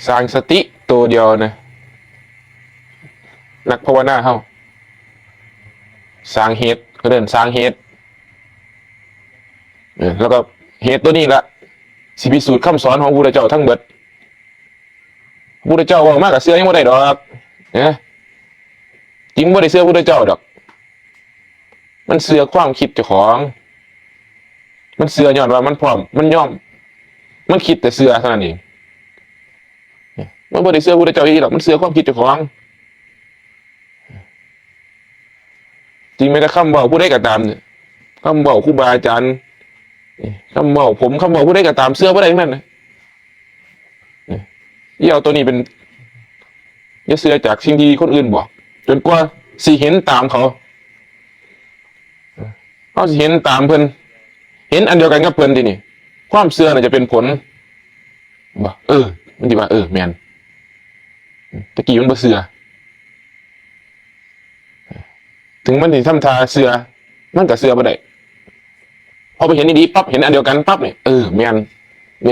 สร้างสติตัวเดียวนะนักภาวนาเฮาสร้างเหตุก็เดินสร้างเหตุแล้วก็เหตุตัวนี้ละสิพิสูจน์คำสอนของพระพุทธเจ้าทั้งหมดพระพุทธเจ้าว่ามากกับเสื้อยังไม่ได้ดอกนะจริงไม่ได้เสื้อพระพุทธเจ้าดอกมันเสื้อความคิดเจ้าของมันเสื้อย้อนว่ามันพร้อมมันย่อมมันคิดแต่เสื้อเท่านั้นเองมันไม่ได้เสื้อพระพุทธเจ้าอีหรอกมันเสื้อความคิดเจ้าของจริงไหมถ้าคำบอกผู้ใดก็ตามเนี่ยคำบอกครูบาอาจารย์คำบอกผมคำบอกผู้ใดก็ตามเสื้อผู้ใดนั่นนะที่เอาตัวนี้เป็นอย่าเสื้อจากสิ่งที่คนอื่นบอกจนกว่าสิเห็นตามเขาสิเห็นตามเพิ่นเห็นอันเดียวกันกับเพิ่นทีนี่ความเสื้อน่ะจะเป็นผลบอกมันดีว่าแมนตะกี้มันบ่เสื้อถึงมันถึงทำทาเสือมันกับเสือบ่ได้พอไปเห็นดีปั๊บเห็นอันเดียวกันปั๊บเนี่ยแม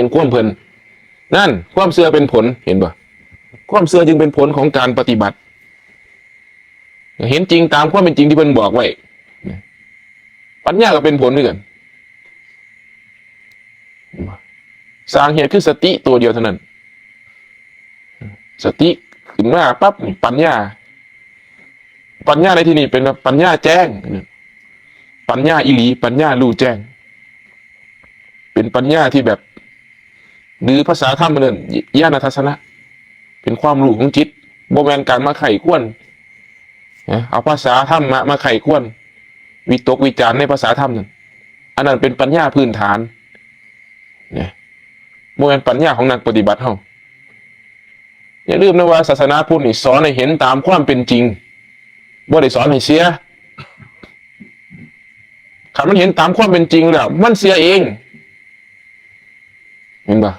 นความเพลินนั่นความเสือเป็นผลเห็นป่ะความเสือจึงเป็นผลของการปฏิบัติเห็นจริงตามความเป็นจริงที่เพิ่นบอกไว้ปัญญาก็เป็นผลด้วยกันสร้างเหตุคือสติตัวเดียวเท่านั้นสติขึ้นมาปั๊บปัญญาในที่นี้เป็นปัญญาแจ้งปัญญาอิหลีปัญญารู้แจ้งเป็นปัญญาที่แบบหรือภาษาธรรมเนี่ยญาณทัศนะเป็นความรู้ของจิตโบแมนการมาไขควนเอาภาษาธรรมมาไขควนวิตกวิจารในภาษาธรรมนั่นอันนั้นเป็นปัญญาพื้นฐานเนี่ยโบแมนปัญญาของนักปฏิบัติเฮาอย่าลืมนะว่าศาสนาพุทธนี่สอนให้เห็นตามความเป็นจริงบ่ได้สอนให้เสียถ้ามันเห็นตามความเป็นจริงแล้วมันเสียเองเห็นปะ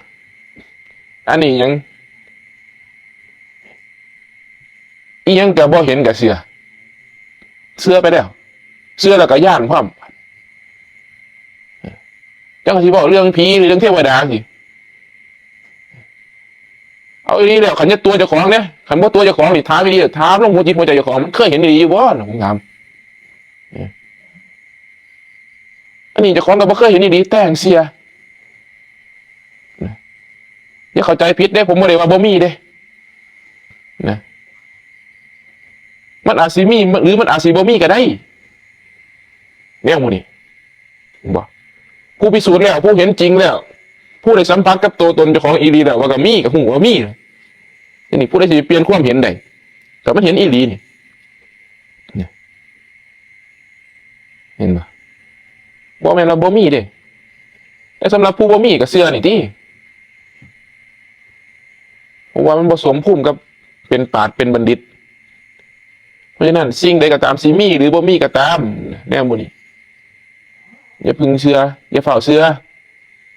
อันนี้ยังกับบ่เห็นกับเสือไปแล้วเสือแล้วก็ย่านพร้อมจังสิบอกเรื่องผีหรือเรื่องเทวดาสิเอาอีนี้แล้วขันจะตัวเจ้าของเนี่ยขันว่าตัวเจ้าของนี่ท้าไปดิท้าลงหัวจิตหัวใจเจ้าของมันเคยเห็นดีวะผมถามอันนี้เจ้าของก็บ่เคยเห็นดีแต่งเสียอย่าเข้าใจผิดเด้ผมไม่ได้ว่าบ่มีเด้นะมันอาจสิมีหรือมันอาจสิบ่มีก็ได้เนี่ยมูนี่บอกผู้พิสูจน์แล้วผู้เห็นจริงแล้วผู้ได้สัมผัสกับตัวตนเจ้าของอีหลีแล้วว่าก็มีกับหูว่ามีนี่ผู้ได้สิเปลี่ยนความเห็นได้แต่มันเห็นอีหลีนี่เห็นปะบ่แม่นเราบ่มีเด้แต่สำหรับผู้บ่มีก็เชื่อนี่ติเพราะว่ามันผสมพุ่มกับเป็นปราชญ์เป็นบัณฑิตเพราะฉะนั้นสิ่งใดก็ตามสิมีหรือบ่มีก็ตามแนวมูนี่อย่าพึงเชื่ออย่าเฝ้าเชื่อ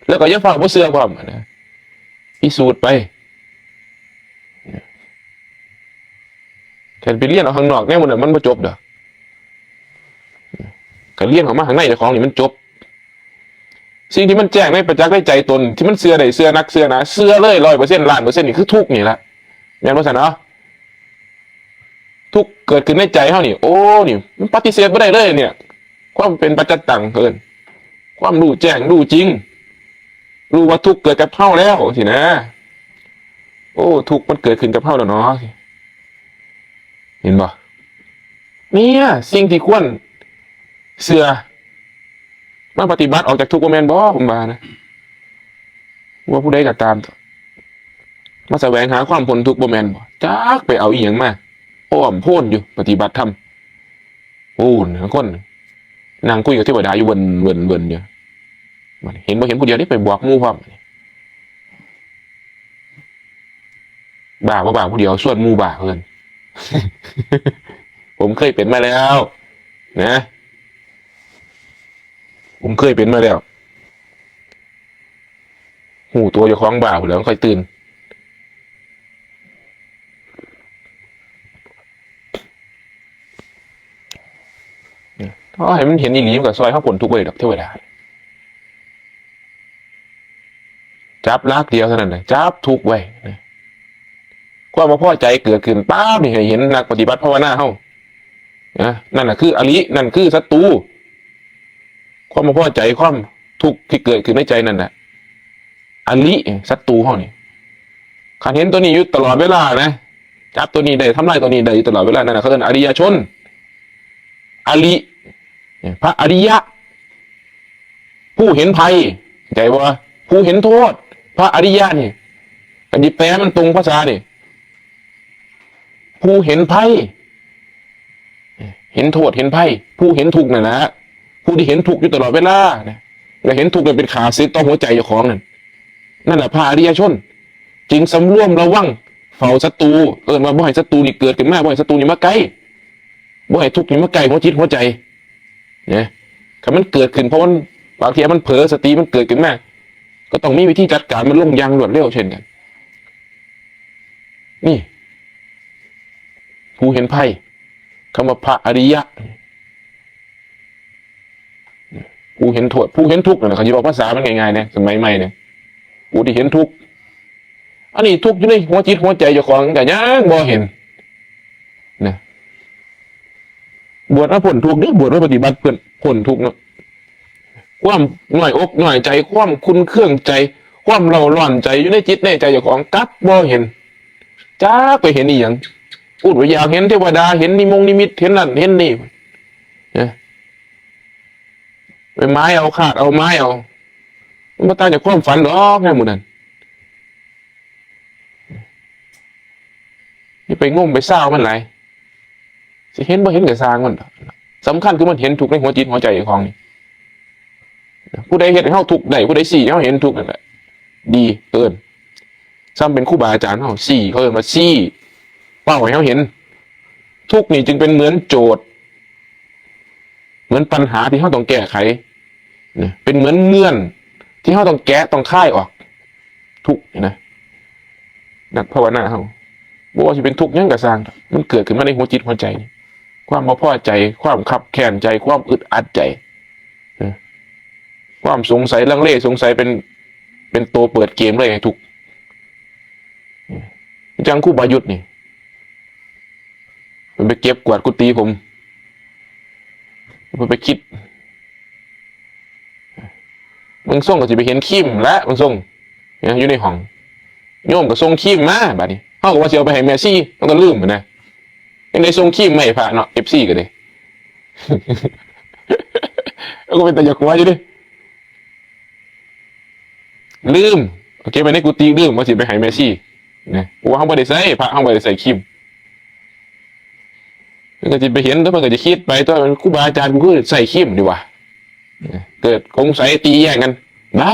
แล้วก็อย่าเฝ้าบ่เชื่อพร้อมนะพิสูจน์ไปแต่ไปเรียนเอาข้างนอกแนวมูนี่มันบ่จบดอกก็เรียนออกมาข้างในเจ้าของนี่มันจบสิ่งที่มันแจ้งในประจักษ์ในใจตนที่มันเชื่อได้เชื่อนักเชื่อนะเชื่อเลย100%ล้านเปอร์เซ็นต์นี่คือทุกข์นี่แหละแม่นบ่ซั่นเนาะทุกเกิดขึ้นในใจเฮานี่โอ้นี่มันปฏิเสธไม่ได้เลยเนี่ยความเป็นปัจจัตตังเกินความรู้แจ้งรู้จริงรู้ว่าทุกเกิดกับเฮาแล้วสินะโอ้ทุกมันเกิดขึ้นกับเฮาแล้วเนาะเห็นบ่เนี่ยสิ่งที่ควรเชื่อมาปฏิบัติออกจากทุกข์บ่แม่นบ่ผมว่านะว่าผู้ใดก็ตามมาแสวงหาความพ้นทุกข์บ่แม่นบ่จักไปเอาอีหยังมาอ้อมโพ่นอยู่ปฏิบัติธรรมโอ้นคนนั่งคุยกับเทวดาอยู่เวินอยู่เห็นบ่เห็นผู้เดียวนี่ไปบอกหมู่พร้อมบ้าบ่ผู้เดียวส่วนหมู่บ้าเพิ่น ผมเคยเป็นมาแล้วนะผมเคยเป็นมาแล้วหูตัวเจ้าของบ้าพุ่นแล้วค่อยตื่นเพราะให้มันเห็นอีหลีกับซอยข้าวผลทุกเวลาเทวดาจับลากเดียวเท่านั้นเลยจับทุกไว้ ความบ่พอใจเกิดขึ้นป้าบนี่ให้เห็นนักปฏิบัติภาวนาเฮานั่นน่ะคืออรินั่นคือศัตรูความบ่พอใจความทุกข์ที่เกิดขึ้นในใจนั่นแหละอริศัตรูเฮานี่ขันเห็นตัวนี้อยู่ตลอดเวลานะจับตัวนี้ได้ทำลายตัวนี้ได้ตลอดเวลานั่นน่ะเขาเรียกอริยชนอริพระอริยะผู้เห็นภัยใจว่าผู้เห็นโทษพระอริยะนี่อันนี้แปลมันตรงภาษานี่ผู้เห็นภัยเห็นโทษเห็นภัยผู้เห็นทุกข์นั่นนะผู้ที่เห็นทุกข์อยู่ตลอดเวลาเนี่ยและเห็นทุกข์เป็นขาศึกต่อหัวใจเจ้าของนั่นแหละพระอริยชนจึงสำรวมระวังเฝ้าศัตรูมาบ่ให้ศัตรูนี่เกิดขึ้นมาบ่ให้ศัตรูนี่มาใกล้บ่ให้ทุกข์นี่มาใกล้หัวจิตหัวใจเนี่ยถ้ามันเกิดขึ้นเพราะมันบางทีมันเผลอสติมันเกิดขึ้นมาก็ต้องมีวิธีจัดการมันลงอย่างรวดเร็วเช่นกันนี่ผู้เห็นภัยคำว่าพระอริยะผู้เห็นโทษผู้เห็นทุกข์นะเขาจะบอกภาษามันง่ายๆเนี่ยสมัยใหม่เนี่ยผู้ที่เห็นทุกข์อันนี้ทุกข์อยู่ในหัวจิตหัวใจเจ้าของแต่ยังบ่เห็นนะบวชมาพ้นทุกข์เนี่ยบวชมาปฏิบัติเพื่อนพ้นทุกข์เนาะความหน่อยอกหน่อยใจความคุ้นเครื่องใจความเร่าร้อนใจอยู่ในจิตในใจเจ้าของกัดบ่เห็นจ้าไปเห็นอีหยังพูดว่าอยากเห็นเทวดาเห็นนิมิตเห็นนั่นเห็นนี่นะไปไม้เอาขาดเอาไม้เอามันมาตายจากความฝันหรอกนะหมดนั้นนี่ไปงมไปเศร้ามันไรสิเห็นบ่เห็นกับสร้างมันสำคัญคือมันเห็นถูกในหัวจิตหัวใจของนี่ผู้ใดเห็นเข้าถูกใดผู้ใดสี่เขาเห็นถูกนั่นแหละดีเกินซ้ำเป็นครูบาอาจารย์เขาสี่เขาเรียกว่าสี่เป้าให้เขาเห็นทุกนี่จึงเป็นเหมือนโจทย์เหมือนปัญหาที่เขาต้องแก้ไขเป็นเหมือนเงื่อนที่เขาต้องแก้ต้องค่ายออกทุกนะนักภาวนาเขาบอกว่าจะเป็นทุกข์ยังกระซังมันเกิดขึ้นมาในหัวจิตหัวใจความบ่พอใจความขับแค้นใจความอึดอัดใจความสงสัยลังเลสงสัยเป็นตัวเปิดเกมเลยไงทุกจังคู่บายุทธ์นี่มันไปเก็บกวาดกุฏิผมมันไปคิดมึงส่งก็จะไปเห็นขี้มและมึงส่งอยู่ในห้องโยมก็ส่งขี้มมาบัดนี้เขาก็ว่าจะเอาไปให้แม่ซี่ต้องก็ลืมเหมือนนะยังได้ส่งขี้มไม่ผ่านเนาะFCก็เลยแล้วก็เป็นตะยักหัวอยู่ดิลืมโอเคไปในกุฏิลืมว่าจะไปให้แม่ซี่นะว่าเขาไม่ได้ใส่พระเขาไม่ได้ใส่ขี้มมันก็จะไปเห็นแล้วมันก็จะคิดไปตัวครูบาอาจารย์กูก็ใส่ขี้มดีกว่าเกิดสงสัยตีแย่งกันบ้า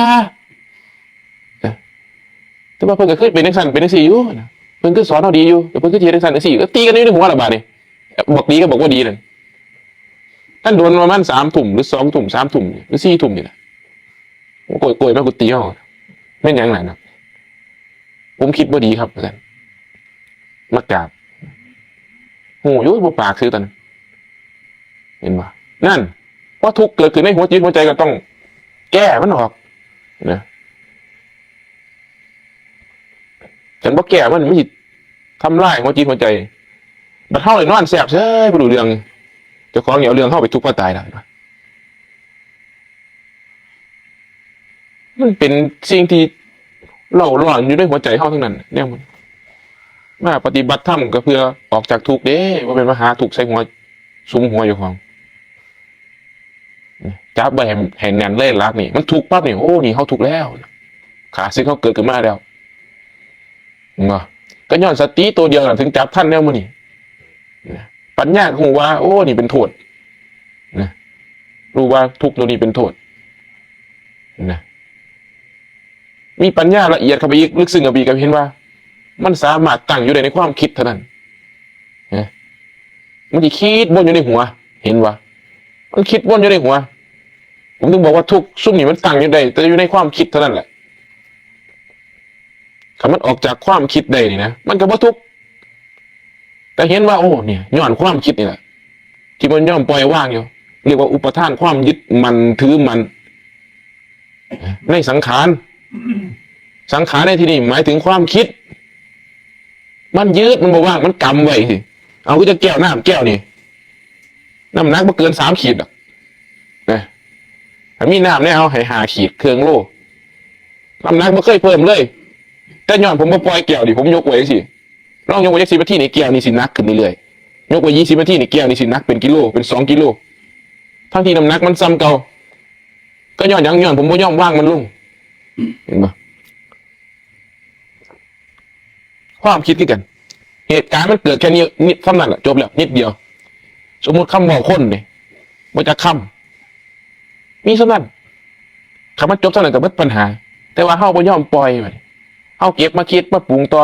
แต่ว่าเพิ่นก็เคยเป็นนักสั่นเป็นนักสี่อยู่เพิ่นก็สอนเราดีอยู่แต่เพิ่นก็เทียนักสั่นนักสี่ก็ตีกันอยู่ในหัวละบาดนี่บอกดีก็บอกว่าดีนั่นท่านโดนประมาณ3 ทุ่มหรือ2 ทุ่ม3 ทุ่มหรือ4 ทุ่มนี่แหละโกยมากูตีเขาไม่ยังไงนะผมคิดว่าดีครับอาจารย์มากราบโหยุ่ยบ่ปากซื้อตอนเห็นป่ะนั่นว่าทุกข์เกิดขึ้นในหัวจิตหัวใจก็ต้องแก้มันออกนะฉันบ่แก้มันไม่ทำลายหัวจิตหัวใจบัดเท่าเลยนอนแสบเซ้ยไปดูเรื่องเจ้าของเอาเรื่องเข้าไปทุกข์ก็ตายแล้วมันเป็นสิ่งที่เล่าร้อนอยู่ในหัวใจเข้าทั้งนั้นเนี่ยมันมาปฏิบัติธรรมก็เพื่อออกจากทุกข์เด้ว่าเป็นมหาทุกข์ใส่หัวซุ้มหัวอยู่ของจับใบแห่งแนนเล่นรักนี่มันทุกข์ปั๊บนี่โอ้นี่เขาทุกข์แล้วขาซึ่งเขาเกิดขึ้นมาแล้วก็ย้อนสติตัวเดียวถึงจับท่านแล้วมั้งนี่ปัญญาคงว่าโอ้นี่เป็นโทษนะรู้ว่าทุกข์ตัวนี้เป็นโทษนะมีปัญญาละเอียดเข้าไปอีกลึกซึ้งเข้าไปอีกก็เห็นว่ามันสามารถตั้งอยู่ในความคิดเท่านั้นมันจะคิดวนอยู่ในหัวเห็นว่ามันคิดวนอยู่ในหัวผมถึงบอกว่าทุกซุ่มนี่มันตั้งอยู่ได้แต่อยู่ในความคิดเท่านั้นแหละคำมันออกจากความคิดได้นี่นะมันก็บ่ทุกข์แต่เห็นว่าโอ้เนี่ยย้อนความคิดนี่แหละที่มันย่อมปล่อยว่างอยู่เรียกว่าอุปทานความยึดมันถือมันในสังขารในที่นี้หมายถึงความคิด มันยืดมันบ่ว่างมันกำไว้สิเอาก็จะแก้วน้ำแก้วนี่น้ำหนักบ่เกิน3 ขีดหรอกนะถ้ามีน้ำเนี่ยเอาให้5 ขีดเครื่องโลน้ำหนักบ่เคยเพิ่มเลยแต่ย้อนผมบ่ปล่อยแก้วดิผมยกไว้สิลองยกไว้20 นาทีนี่แก้วนี่สิหนักขึ้นเรื่อยๆยกไว้20 นาทีนี่แก้วนี่สิหนักเป็นกิโลเป็น2 กิโลทั้งที่น้ำหนักมันซ้ำเก่าก็ย้อนผมบ่ยอมว่างมันลงเห็นปะความคิดที่กันเหตุการณ์มันเกิดแค่นี้นิดเท่านั้นแหละจบแล้วนิดเดียวสมมติคำบอกคนเนี่ยมันจะคำมีเท่านั้นคำมันจบเท่านั้นกับเบิดปัญหาแต่ว่าเฮาบ่ยอมปล่อยมันเฮาเก็บมาคิดมาปรุงต่อ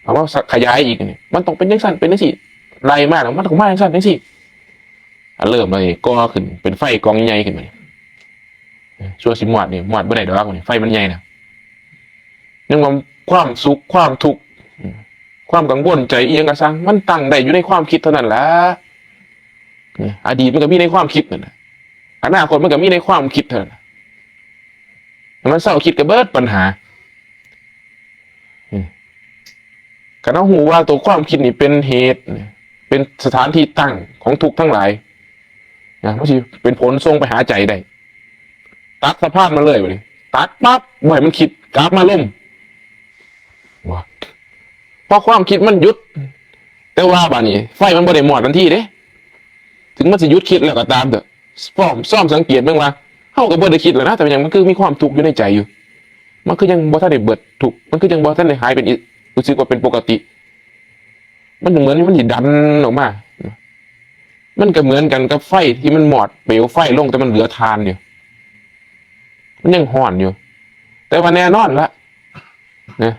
เอาว่าขยายอีกเนี่ยมันต้องเป็นจังซั่นเป็นจังซี่ไล่มาแล้วมันต้องมาจังซั่นจังซี่เริ่มเลยก่อขึ้นเป็นไฟกองใหญ่ขึ้นมาชั่วสิหมวดนี่หมวดบ่ได้ดอกนี่ไฟมันใหญ่นะยังว่าความสุขความทุกข์ความกังวลใจอีหยังก็ซังมันตั้งได้อยู่ในความคิดเท่านั้นแหละอดีตมันก็มีในความคิดนั่นน่ะอนาคตมันก็มีในความคิดเท่านั้นมันเศร้าคิดกับเบิดปัญหาก็ต้องหูว่าตัวความคิดนี่เป็นเหตุเป็นสถานที่ตั้งของทุกข์ทั้งหลายมันสิเป็นผลส่งไปหาใจได้ตัดสภาพมันเลยเลยตัดปั๊บบ่ให้มันคิดกลับมาล่มเพราะความคิดมันหยุดแต่ว่าบ้านี้ไฟมันบ่ได้หมดทันทีเด้ถึงมันสิหยุดคิดแล้วก็ตามเถอะซ่อมสังเกตเบิ่งว่าเฮาก็บ่ได้คิดแล้วนะแต่ยังมันคือมีความทุกข์อยู่ในใจอยู่มันคือยังบ่ทันได้เบิดทุกข์มันคือยังบ่ทันได้หายเป็นรู้สึกว่าเป็นปกติมันเหมือนมันสิดันออกมามันก็เหมือนกันกับไฟที่มันหมดเปลวไฟลงแต่มันเหลือทานอยู่มันยังห่อนอยู่แต่ว่าแน่นอนละนะ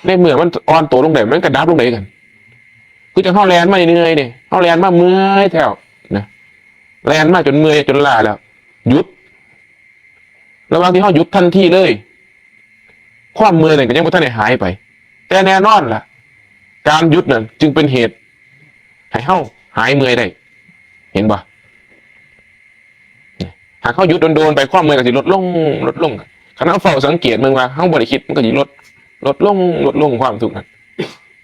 ในเมื่อมันอ่อนตัวลงไหนมันกระดับลงไหนกันคือจะเข้าแลนมาเหนื่อยเนี่ยเข้าแลนมาเมื่อยแถวนะแลนมาจนเมื่อยจนล้าแล้วหยุดระหว่างที่เขาหยุดทันทีเลยความเมื่อยเนี่ยก็ยังไม่ทันได้หายไปแต่แน่นอนล่ะการหยุดนั่นจึงเป็นเหตุให้เขาหายเมื่อยได้เห็นปะหากเขาหยุดโดนไปความเมื่อยก็จะลดลงขณะเฝ้าสังเกตมึงว่าเขาบริคิดมันก็จะลดลงความทุกข์นั้น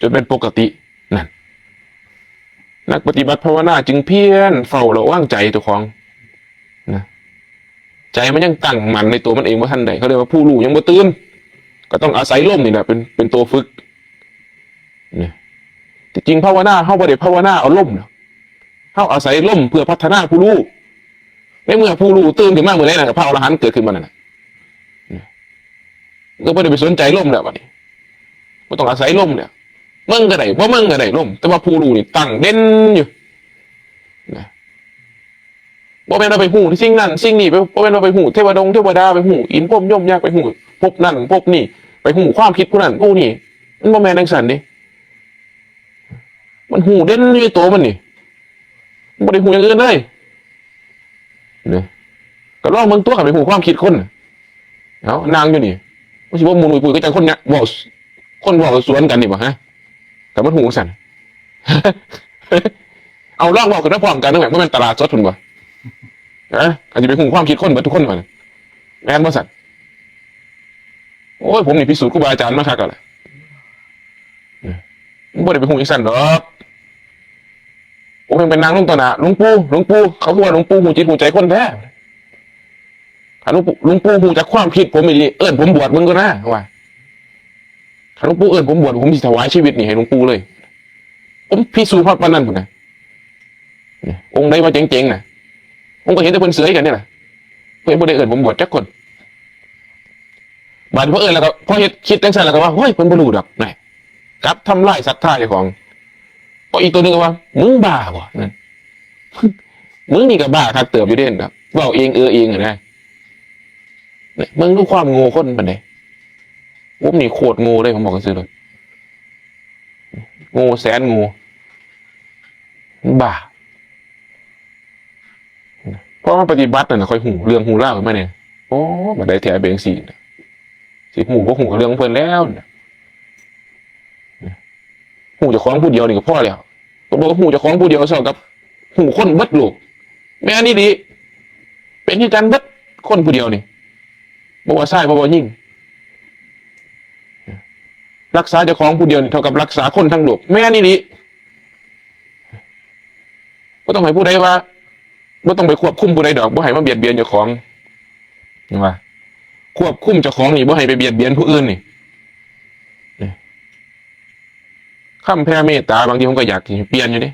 จนเป็นปกตินั่นนักปฏิบัติภาวนาจึงเพียรเฝ้าระวังใจตัวของนะใจมันยังตั้งมั่นในตัวมันเองว่าท่านใดเขาเรียกว่าผู้รู้ยังบ่ตื่นก็ต้องอาศัยลมนี่แหละเป็นตัวฝึกเนี่ยจริงภาวนาเข้าบ่ได้ภาวนาเอาลมเนาะเข้าอาศัยลมเพื่อพัฒนาผู้รู้ในเมื่อผู้รู้ตื่นขึ้นมาเมื่อไรนะพระอรหันต์เกิดขึ้นมานั่นแหละก็ไม่ได้ไปสนใจลมแล้ววันนี้ไม่ต้องอาศัยลมเนี่ยมึงก็ได้ว่ามึงก็ได้ลมแต่ว่าผู้รู้นี่ตั้งเด่นอยู่นะบ่เป็นเราไปหูสิ่งนั้นสิ่งนี้บ่เป็นเราไปหูเทวดาไปหูอินพรหมยมยักษ์ไปหูพบนั่นพบนี่ไปหูความคิดผู้นั้นผู้นี่มันบ่แม่นจังซั่นดิมันหูเด่นอยู่ตัวมันนี่บ่ได้หูอย่างอื่นเลยเนี่ยก็ลองเบิ่งตัวกันไปหูความคิดคนเอานางอยู่นี่ไม่ใช่ว่ามูลปุ๋ยก็จะคนเนี้ยบอกคนบอกสวนกันนี่บ่ฮะแต่มันหูสั่นเอาลองบอกกันแล้วพร้อมกันตั้งแต่ว่ามันตลาดสดทุนบ่อาจจะไปหูความคิดคนเหมือนทุกคนเหมือนแม่นบ่สั่นโอ้ยผมนี่พิสูจน์ครูบาอาจารย์มาคักแล้วบ่ได้ไปหูอีกสั่นหรอกผมเป็นนางลุงตัวหนาลุงปู่เขาพูดว่าลุงปู่หูจิตหูใจคนแท้ลุงปู่หูจากความคิดผมไม่ดีผมบวชมึงก็นะว่าถ้าลุงปู่ผมบวชผมสิถวายชีวิตนี่ให้ลุงปู่เลยผมพิสูจน์พระปานนั้นพุ่นนะองค์ใดมาเจ๋งๆนะผมก็เห็นแต่เพิ่นเสือกันนี่แหละเพิ่นบ่ได้ผมบวชจักคนบาดพอแล้วก็พอเฮ็ดคิดจังซั่นแล้วก็ว่าเฮ้ยเพิ่นบ่รู้ดอกนี่กลับทำลายศรัทธาเจ้าของพออีกตัวนึงก็ว่ามึงบ้าบ่นั่นมึงนี่ก็บ้าคักเติบอยู่เด้นครับเว้าเองเองนะมึงรู้ความโง่คนปานใดผมนี่โคตรโง่เลยผมบอกกันซื้อเลยโง่แสนโง่บ้าเพราะว่าปฏิบัติน่ะคอยหูเรื่องหูเล่าขึ้นมาเนี่ยโอ้บัดได้แถวเป็นสิหูก็หูเรื่องเพิ่นแล้วหูจะคล้องผู้เดียวนี่ก็พอแล้วก็บอกว่าหูจะคล้องผู้เดียวเท่ากับหูคนเบิดโลกแม่นี่ดีเป็นที่กันเบิดคนผู้เดียวนี่บอกว่าใช่บอกว่ายิ่ง รักษาเจ้าของผู้เดียวนี่เท่ากับรักษาคนทั้งโลกแม่นี่ดิบ่ต้องให้ผู้ใดว่าบ่ต้องไปควบคุมผู้ใดดอกบ่ให้มาเบียดเบียนเจ้าของเห็นป่ะควบคุมเจ้าของนี่บ่ให้ไปเบียดเบียนผู้อื่นนี่คำแผ่เมตตาบางทีผมก็อยากเปลี่ยนอยู่ดิ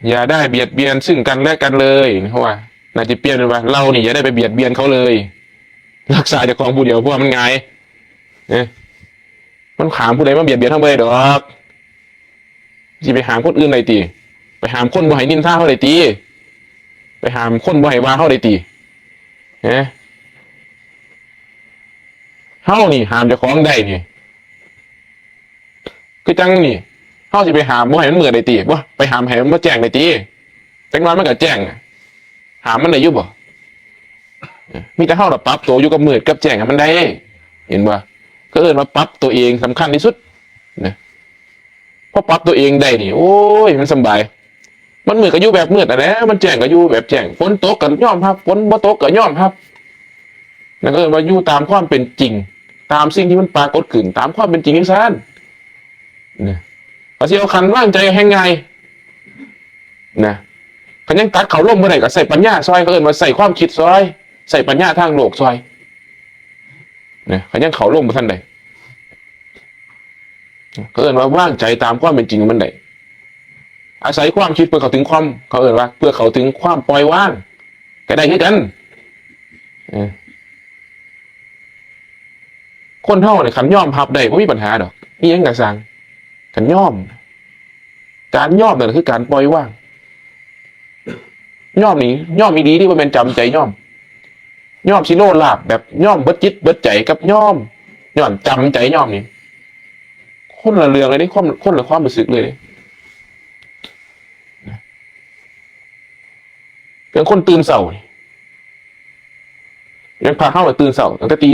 อย่าได้เบียดเบียนซึ่งกันและกันเลยเพราะว่าน่าจะเปลี่ยนเป็นว่าเรานี่อย่าได้ไปเบียดเบียนเขาเลยรักษาเจ้าของผู้เดียวเพราะว่ามันง่ายมันขามผู้ใดมาเบียดเบียนทั้งไปดอกสิไปหามคนอื่นเลยตีไปหามคนบ่ให้นินทาเขาเลยตีไปหามคนบ่ให้ว่าเขาเลยตีเฮานี่หามเจ้าของได้นี่คือจังนี่เฮาสิไปหามบ่ให้มันเหมือนได้ตีบ่ไปหามให้มันบ่แจ้งได้ตีจังน้อยมันก็แจ้งหามมันได้อยู่บ่มีแต่เฮาน่ะปรับตัวอยู่กับมืดกับแจ้งให้มันได้เห็นบ่ก็เอิ้นว่าปรับตัวเองสำคัญที่สุดนะพอปรับตัวเองได้นี่โอ้ยมันสบายมันมืดก็อยู่แบบมืดแต่แล้วมันแจ้งก็อยู่แบบแจ้งฝนตกก็ยอมรับฝนบ่ตกก็ยอมรับนั่นก็เอิ้นว่าอยู่ตามความเป็นจริงตามสิ่งที่มันปรากฏขึ้นตามความเป็นจริงจังซั่นนะพอสิเอาคันวางใจแห่งไงนะคันยังตัดเขาล่มเมื่อไหร่ก็ใส่ปัญญาซอยก็เอิ้นว่าใส่ความคิดซอยใส่ปัญญาทางโลกซอยนะคันยังเขาล่มบ่ทันใดก็เอิ้นว่าว่างใจตามความเป็นจริงมันได้อาศัยความคิดเพื่อเข้าถึงความเขาเอิ้นว่าเพื่อเข้าถึงความปล่อยว่างก็ได้คือกันคนเฮาเนี่ยคันยอมรับได้บ่มีปัญหาดอกอีหยังก็สร้างคันยอมการยอมนั่นคือการปล่อยว่างยอมนี่ยอมอีดีที่บ่แม่นจำใจยอมสิโลลาบแบบยอมเบิดจิตเบิดใจกับยอมย้อนจำใจยอมนี่คนละเรื่องเลยนี่คนละความรู้สึกเลยเป็นคนตื่นเช้านี่ยังพาเข้ามาตื่นเช้าตั้งแต่ตี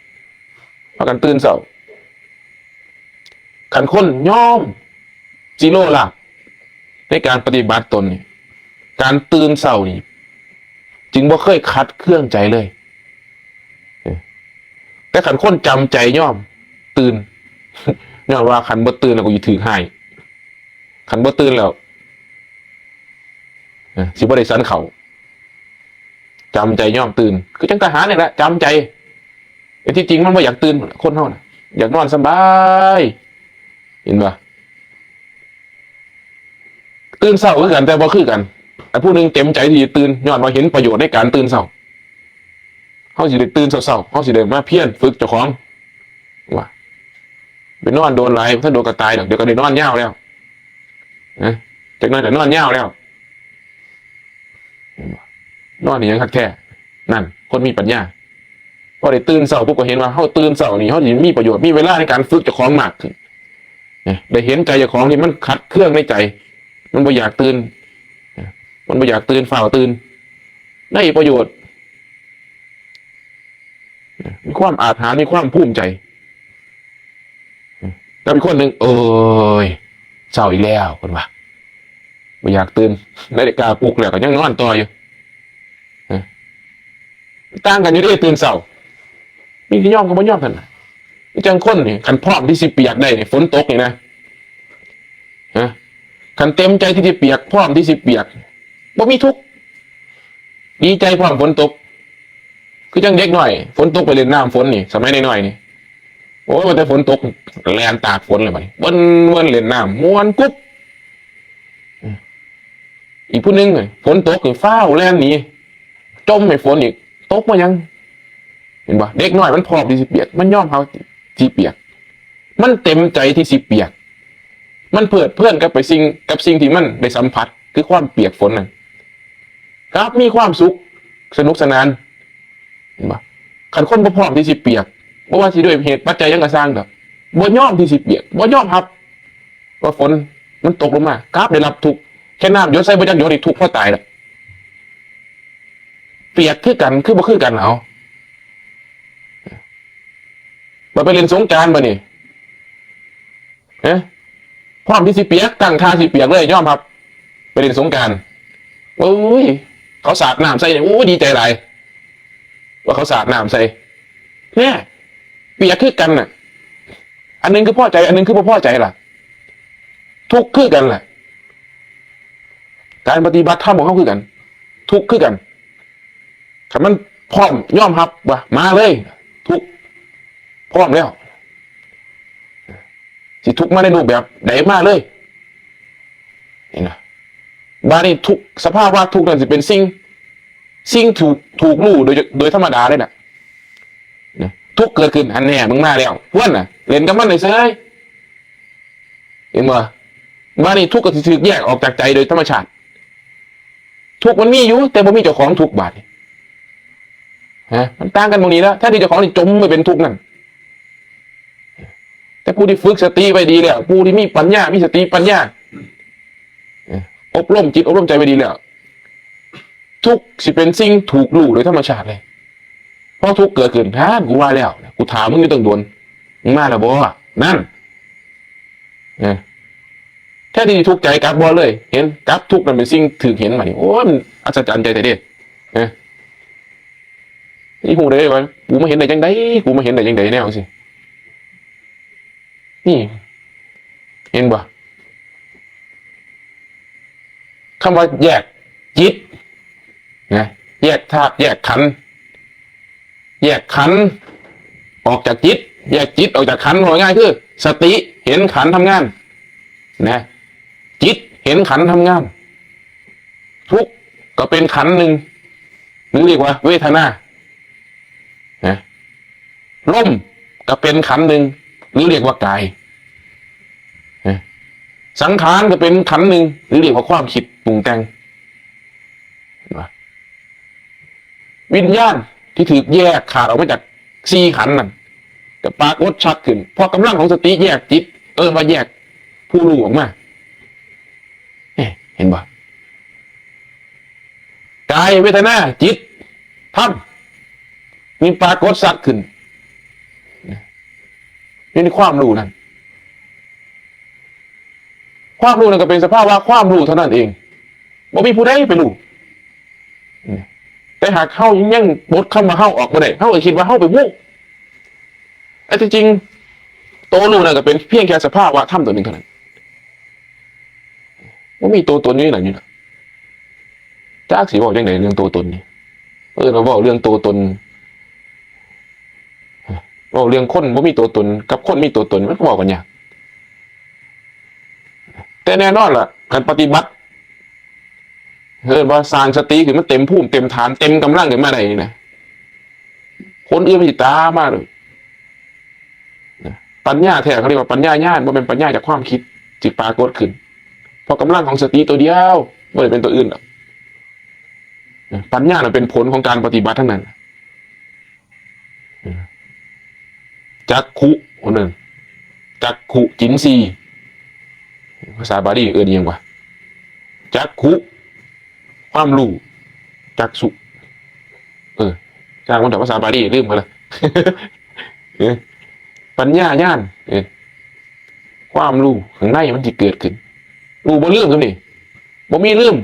2พากันตื่นเช้าขันคนยอมซีโร่ล่ะในการปฏิบัติตนนี่การตื่นเช้านี่จึงบ่เคยคัดเครื่องใจเลยแต่ขันคนจำใจยอมตื่นย้อนว่าขันบ่ตื่นแล้วก็อยู่ถือให้ขันบ่ตื่นแล้วสิบ่ได้สันเขาจำใจยอมตื่นคือจังทหารนี่แหละจำใจแต่ที่จริงมันบ่อยากตื่นคนเฮาน่ะอยากนอนสบายเห็นป่ะตื่นเช้าคือกันแต่บ่คือกันไอ้ผู้นึงเต็มใจที่จะตื่นย้อนว่าเห็นประโยชน์ในการตื่นเช้าเฮาสิได้ตื่นเช้าๆเฮาสิได้มาเพียรฝึกเจ้าของว่าไปนอนโดนหลายถ้าโดนก็ตายดอกเดี๋ยวก็ได้นอนยาวแล้วนะจากนั้นก็นอนยาวแล้วนอนนี่ยังคักแท้นั่นคนมีปัญญาพอได้ตื่นเช้าปุ๊บก็เห็นว่าเฮาตื่นเช้านี่เฮาสิมีประโยชน์มีเวลาในการฝึกเจ้าของมากขึ้นได้เห็นใจเจ้าของที่มันขัดเครื่องในใจมันบ่อยากตื่นมันบ่อยากตื่นฝ่าตื่นได้ประโยชน์มีความอาถรรพ์มีความภูมิใจแต่เป็นคนหนึ่งโอ้ยเช้าอีกแล้วคนว่าบ่อยากตื่นนาฬิกาปลุกแล้วก็ยังนอนต่ออยู่ต่างกันอยู่ที่ตื่นเช้ามีที่ย่อมกับบ่ย่อมกันนี่จังคนนี่คันพร้อมที่สิเปียกได้นี่ฝนตกนี่นะคันเต็มใจที่สิเปียกพร้อมที่สิเปียกบ่มีทุกข์ดีใจพร้อมฝนตกคือจังเด็กหน่อยฝนตกไปเล่นน้ำฝนนี่สมัยน้อยๆนี่โอ้ยมันแต่ฝนตกแลนตากฝนเลยบัดนี้วนเล่นน้ำม่วนกุ๊บอีกผู้นึงฝนตกนี่ฟ้าวแล่นหนีจมให้ฝนอีกตกมายังเห็นป่ะเด็กน้อยมันพร้อมที่สิเปียกมันยอมเฮาที่เปียกมันเต็มใจที่สิเปียกมันเพื่อนกับสิ่งที่มันได้สัมผัสคือความเปียกฝนนั่นครับมีความสุขสนุกสนานเห็นป่ะขันคนบ่พร้อมที่สิเปียกบ่ว่าสิด้วยเหตุปัจจัยยังกระสร้างดอกบ่ยอมที่สิเปียกบ่ยอมครับว่าฝนมันตกลงมาครับได้รับทุกข์แค่น้ำหยดใส่บ่จักหยดนี่ทุกข์พอตายแล้วเปียกคือกันคือบ่คือกันเอาบ่ไปเล่นสงกรานต์บ่นี่พร้อมที่สิเปียกตั้งท่าสิเปียกเลยยอมครับไปเล่นสงกรานต์โอ้ยเขาสาดน้ำใส่เนี่ยโอ้ดีใจหลายว่าเขาสาดน้ำใส่ เนี่ยเปียกคือกันน่ะอันนึงคือพอใจอันนึงคือบ่พอใจล่ะทุกข์คือกันแหละการปฏิบัติธรรมของเขาคือกัน ทุกข์คือกันถ้ามันพร้อมยอมรับว่ามาเลยทุกข์พร้อมแล้วสิทุกข์มาในรูปแบบไหนมาเลยนี่นะบานี่ทุกสภาพว่าทุกข์นั่นสิเป็นสิ่งถูกรู้โดยธรรมดาเลยน่ะทุกข์เกิดขึ้นอันแน่มึงมาแล้วเพื่อนน่ะเล่นกับมันเลยเซ้ยเห็นบ่บานี่ทุกข์ก็ถูกแยกออกจากใจโดยธรรมชาติทุกข์มันมีอยู่แต่บ่มีเจ้าของทุกข์บาดนี่ฮะมันต่างกันตรงนี้แล้วถ้าที่เจ้าของนี่จมไปเป็นทุกข์นั่นแต่ผู้ที่ฝึกสติไปดีแล้วผู้ที่มีปัญญามีสติปัญญาอบรมจิตอบรมใจไปดีแล้วทุกสิเป็นสิ่งถูกรู้โดยธรรมชาติเลยเพราะทุกเกิดขึ้นกูว่าแล้วกูถามมึงอยู่ตั้งโดนมึงมาแล้วบ่นั่นแค่ที่ทุกข์ใจกลับบ่เลยเห็นกลับทุกข์นั่นเป็นสิ่งถือเห็นมานี่โอ้มันอัศจรรย์ใจแต่เด็ดนี่หูได้ไหมกูมาเห็นได้ยังไงกูมาเห็นได้ยังไงแน่สินี่เห็นบ่คำว่าแยกจิตนะแยกธาตุแยกขันธ์แยกขันธ์ออกจากจิตแยกจิตออกจากขันธ์ง่ายคือสติเห็นขันธ์ทำงานนะจิตเห็นขันธ์ทำงานทุกข์ก็เป็นขันธ์หนึ่งหรือเรียกว่าเวทนานะลมก็เป็นขันธ์หนึ่งหรือเรียกว่ากายสังขารก็เป็นขันธ์หนึ่งหรือเรียกว่าความคิดปรุงแต่งวิญญาณที่ถูกแยกขาดออกมาจากสี่ขันธ์นั่นก็ปรากฏชัดขึ้นพอกำลังของสติแยกจิตมาแยกผู้รู้ออกมาเห็นบ่กายเวทนาจิตธรรมมีปรากฏชัดขึ้นนี่ความรู้นั่นความรู้นั่นก็เป็นสภาพว่าความรู้เท่านั้นเองบ่มีผู้ใดไปรู้แต่หากเข้ายังบดเข้ามาเข้าออกมาได้เข้าคิดว่าเข้าไปวู้ไอ้จริงๆตัวรู้นั่นก็เป็นเพียงแค่สภาพว่าถ้ำตัวหนึ่งเท่านั้นว่ามีตัวตนนี้หน่อยนี่นะจากสีบอกยังไงเรื่องตัวตนนี่เราบอกเรื่องตัวตนบอกเรื่องคนว่ามีตัวตนกับคนมีตัวตนมันก็บอกกันยากแต่แน่นอนล่ะการปฏิบัติว่าสร้างสติคือมันเต็มภูมิเต็มฐานเต็มกำลังขึ้นมาได้นี่นะคนอื่นไม่ติดตามมาเลยปัญญาแท้เขาเรียกว่าปัญญาญาณมันเป็นปัญญาจากความคิดจิตปรากฏขึ้นพอกำลังของสติตัวเดียวไม่ได้เป็นตัวอื่นหรอกปัญญาเป็นผลของการปฏิบัติทั้งนั้นจักขุคนหนึ่งจักขุจินซีภาษาบาลียังวะจักขุความรู้จักสุจากมันแต่ภาษาบาลีลืมไปแล้วปัญญาญาณความรู้ข้างในมันจะเกิดขึ้นรู้บ่ลืมครับนี่บ่มีลืม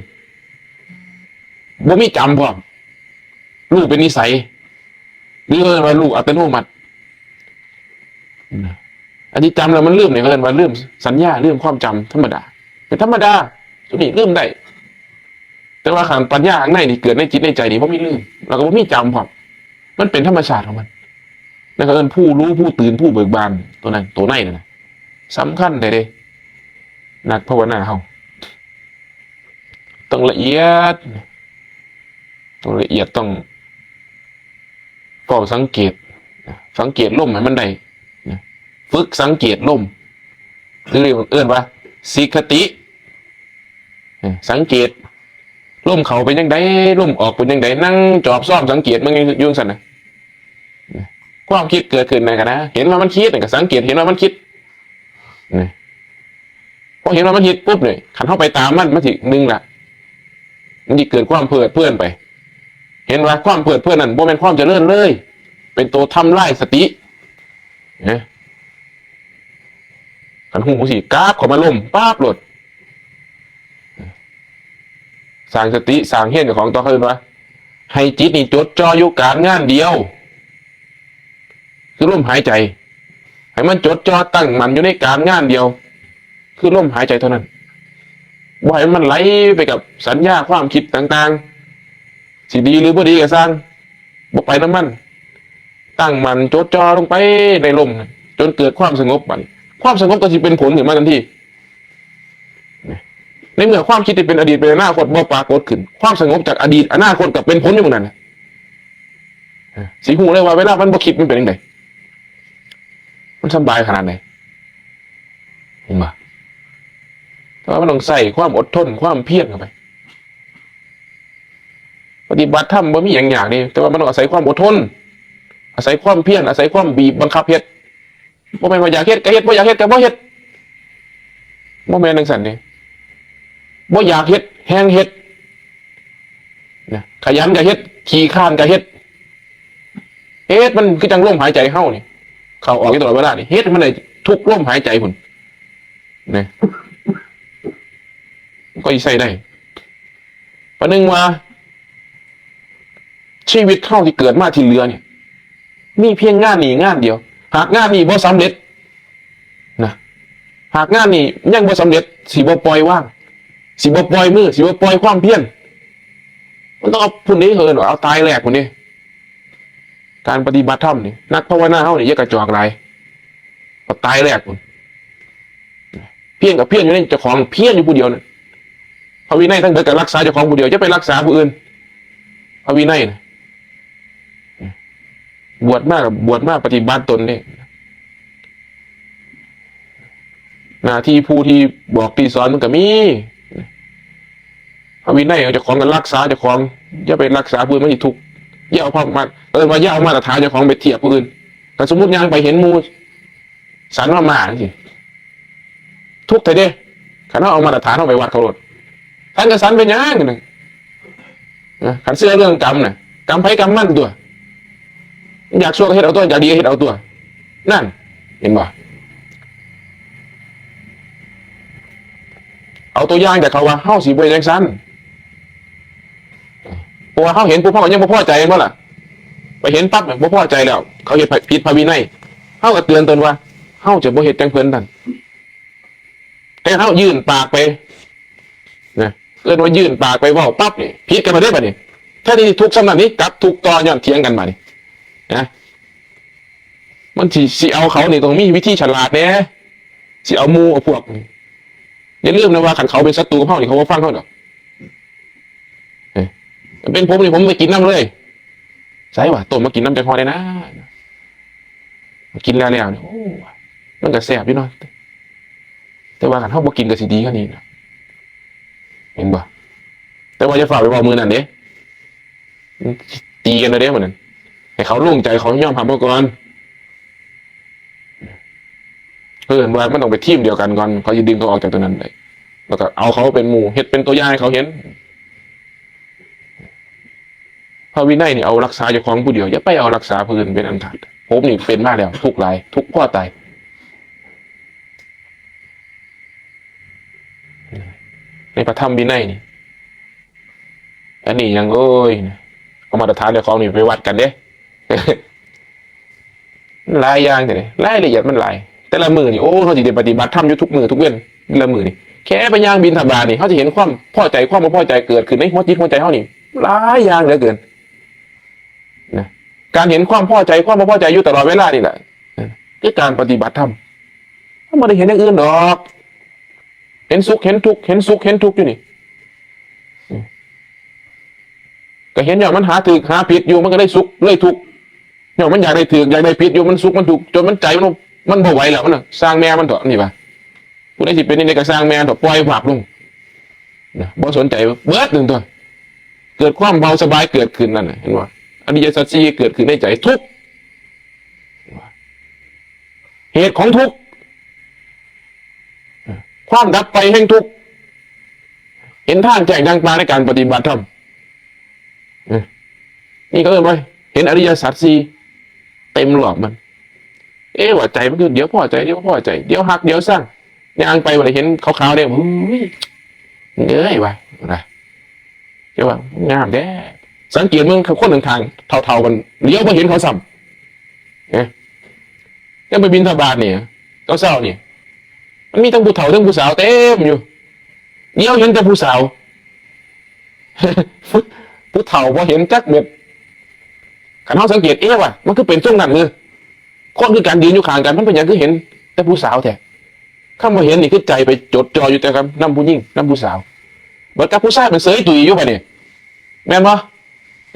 บ่มีจำพร้อมรู้เป็นนิสัยหรือว่ารู้อัตโนมัติอันที่จำแล้วมันลืมเนี่ยเขาเรียกว่าลืมสัญญาลืมความจำธรรมดาเป็นธรรมดาสุดนี่ลืมได้แต่ว่าขันปัญญาข้างในนี่เกิดในจิตในใจนี่บ่มีลืมแล้วก็บ่มีจำพร้อมมันเป็นธรรมชาติของมันแล้วก็เป็นผู้รู้ผู้ตื่นผู้เบิกบานตัวนั้นตัวในนั่นนะสำคัญเลยนักภาวนาเขาต้องละเอียดต้องเฝ้าสังเกตลมให้มันได้ฝึกสังเกตลมหรือเรียกว่าสิกขติสังเกตลมเขาเป็นยังไงลมออกเป็นยังไงนั่งจอบซ่อมสังเกตมันยุ่งสันนะความคิดเกิดขึ้นในกันนะเห็นว่ามันคิดก็สังเกตเห็นว่ามันคิดพอเห็นว่ามันคิดปุ๊บเลยขันเข้าไปตามมันถึงนึงละมันจะเกิดความเพลิดเพลินไปเห็นว่าความเพลิดเพลินนั่นบ่เป็นความเจริญเลยเป็นตัวทำลายสติขันหูสิกราบของมาลมป้าบหลดสร้างสติสร้างเฮี้ยนของตัวเขาเรียกว่าให้จิตนี่จดจ่ออยู่การงานเดียว คือลมหายใจให้มันจดจ่อตั้งมันอยู่ในการงานเดียว คือลมหายใจเท่านั้นบ่ให้มันไหลไปกับสัญญาความคิดต่างๆสิดีหรือบ่ดีก็สร้างบ่ไปน้ำมันตั้งมันจดจ่อลงไปในลมจนเกิดความสงบบัดนี้ความสงบก็สิเป็นผลขึ้นมาทันทีในเมื่อความคิดที่เป็นอดีตเป็นอนาคตบ่ปรากฏขึ้นความสงบจากอดีตอนาคตกับเป็นผลอยู่เหมือนกันสิหูเลยว่าเวลามันบ่คิดมันเป็นยังไงมันสบายขนาดไหนเห็นปะแต่ว่ามันต้องใส่ความอดทนความเพียรเข้าไปปฏิบัติธรรมบ่มีอย่างนี้แต่ว่ามันต้องอาศัยความอดทนอาศัยความเพียรอาศัยความบีบบังคับเฮ็ดบ่แม่นว่าอยากเฮ็ดก็เฮ็ดบ่อยากเฮ็ดก็บ่เฮ็ดบ่แม่นจังซั่นนี่บ่อยากเฮ็ดแฮงเฮ็ดนะขยันก็เฮ็ดขี้คร้านก็เฮ็ดมันคือจังลมหายใจเฮานี่เข้าออกอยู่ตลอดเวลานี่เฮ็ดมันได้ทุกลมหายใจพุ่นนะก็ใส่ได้ประหนึ่งว่าชีวิตเฮาที่เกิดมาที่เหลือเนี่ยมีเพียงงานนี้งานเดียวหากงานนี้บ่สำเร็จนะหากงานนี้ยังบ่สำเร็จสิบ่ปล่อยว่างสิบ่ปล่อยมือสิบ่ปล่อยความเพียรมันต้องเอาพุ่นนี้เหินเอาตายแหลกพุ่นนี้การปฏิบัติธรรมนี่นักภาวนาเฮานี่อย่ากระจอกหลายเอาตายแหลกพุ่นเพียรกับเพียรอยู่ในเจ้าของเพียรอยู่ผู้เดียวน่ะพระวินัยทั้งเบิดก็รักษาเจ้าของผู้เดียวจะไปรักษาผู้อื่นพระวินัยน่ะบวชมากปฏิบัติตนเนี่ยหน้าที่ผู้ที่บอกที่สอนมันก็มีพระวินัยเจ้าของกันรักษาเจ้าของอย่าไปรักษาผู้อื่นมันสิทุกข์อย่าเอาความว่าอย่าเอามาตรฐานเจ้าของไปเทียบผู้อื่นแต่สมมติยังไปเห็นมูสันว่ามาสิทุกข์แต่เด้ขันเอามาตรฐานเอาไปวัดเขาโลดท่านกสันเป็นยังไงขันเสื้อเรื่องกรรมน่ะกรรมไพ่กรรมมั่นตัวอยากชั่วก็เฮ็ดเอาตัวอยากดีก็เฮ็ดเอาตัวนั่นเห็นบ่เอาตัวอย่างจากเขาว่าเฮาสิบ่ได้จังซั่นเพราะว่าเฮาเห็นผู้พ่อก็ยังบ่พอใจบ่ล่ะไปเห็นปั๊บบ่พอใจแล้วเขาเฮ็ดผิดพระวินัยเฮาก็เตือนตนว่าเฮาจะบ่เฮ็ดจังเพิ่นนั่นแต่เฮายื่นปากไปนะเอิ้นว่ายื่นปากไปเว้าปั๊บนี่ผิดกันมาได้บัดนี้ถ้าที่ทุกสำนักนี้กลับทุกต่อย้อนเถียงกันมานี่นะมันสิเอาเขานี่ต้องมีวิธีฉลาดแน่สิเอาหมู่เอาพวกอย่าลืมนะว่าคันเขาเป็นศัตรูกับเฮานี่เขาบ่ฟังเฮาดอกเป็นผมนี่ผมไปกินน้ำเลยใช่ว่ะต้มมากินน้ำใจพอได้นะกินแล้วเนี่ยโอ้มันก็แซ่บอยู่เนาะแต่ว่าคันเฮาบ่กินก็สิดีกว่านี้นะเห็นบ่แต่ว่าจะฝากไปบอกมือนั่นเด้ตีกันเลยเด้เหมือนนั้นให้เขาโล่งใจเขายอมทำมาก่อนว่ามันต้องไปทีมเดียวกันก่อนเขาจะดึงเขาออกจากตัวนั้นเลยแล้วก็เอาเขาเป็นหมู่เฮ็ดเป็นตัวอย่างให้เขาเห็นพระวินัยนี่เอารักษาเจ้าของผู้เดียวอย่าไปเอารักษาผู้อื่นเป็นอันขาดผมนี่เป็นมากแล้วทุกหลายทุกพ่อตายในพระธรรมวินัยนี่อันนี้ยังเอ้ยเอามาตรฐานเจ้าของนี่ไปวัดกันเด้หลายอย่างแต่รายละเอียดมันหลายแต่ละมือนี่โอ้เขาจะปฏิบัติธรรมอยู่ทุกมือทุกเว้นแต่ละมือนี่แค่ไปย่างบินธบาตนี่เขาจะเห็นความพอใจความไม่พอใจเกิดขึ้นในหัวจิตหัวใจเขานี่หลายอย่างเหลือเกินนะการเห็นความพอใจความไม่พอใจอยู่ตลอดเวลานี่แหละคือการปฏิบัติธรรมเขาไม่ได้เห็นอย่างอื่นหรอกเห็นสุขเห็นทุกข์เห็นสุขเห็นทุกข์อยู่นี่ก็เห็นอย่างมันหาถูกหาผิดอยู่มันก็ได้สุขเลยทุกข์อย่างมันอยากได้ถูกอยากได้ผิดอยู่มันสุขมันถูกจนมันใจมันบ่ไหวแล้วมันสร้างแม่มันเถอะนี่ป่ะผู้ใดสิเป็นนี่ก็สร้างแม่เถอะปล่อยผักลงนะบ่สนใจเบิดหนึ่งตัวเกิดความเบาสบายเกิดขึ้นนั่นเห็นว่าอริยสัจสี่เกิดขึ้นในใจทุกเหตุของทุกความดับไปแห่งทุกเห็นทางแจ้งดังปลาในการปฏิบัติธรรมนี่ก็เรียกว่าเห็นอริยสัจสี่เต็มหลอดมันว่าใจมันคือเดี๋ยวพอใจเดี๋ยวพอใจเดี๋ยวหักเดี๋ยวสร้างย่างไปวันไหนเห็นขาวๆเนี่ยเอ้ยว่ะนะเดี๋ยวว่างามแด้สังเกตมึงคนหนึ่งทางเท่าๆกันเลี้ยวมาเห็นเขาซ้ำ ยังไปบิณฑบาตเนี่ยตอนเช้าเนี่ยมันมีทั้งผู้เฒ่าทั้งผู้สาวเต็มอยู่เดี๋ยวเห็นแต่ผู้สาว ผู้เฒ่าพอเห็นจักเม็ดขันเขาสังเกตว่ะมันคือเป็นช่วงนั้นเลยคนคือการยืนอยู่ข้างกันมันเป็นอย่างคือเห็นแต่ผู้สาวแท้ข้ามาเห็นนี่คือใจไปจดจ่ออยู่แต่กับน้ำผู้หญิงน้ำผู้สาวเบิดกับผู้ชายมันเสยตุยอยู่ไปเนี่ยแม่นปะ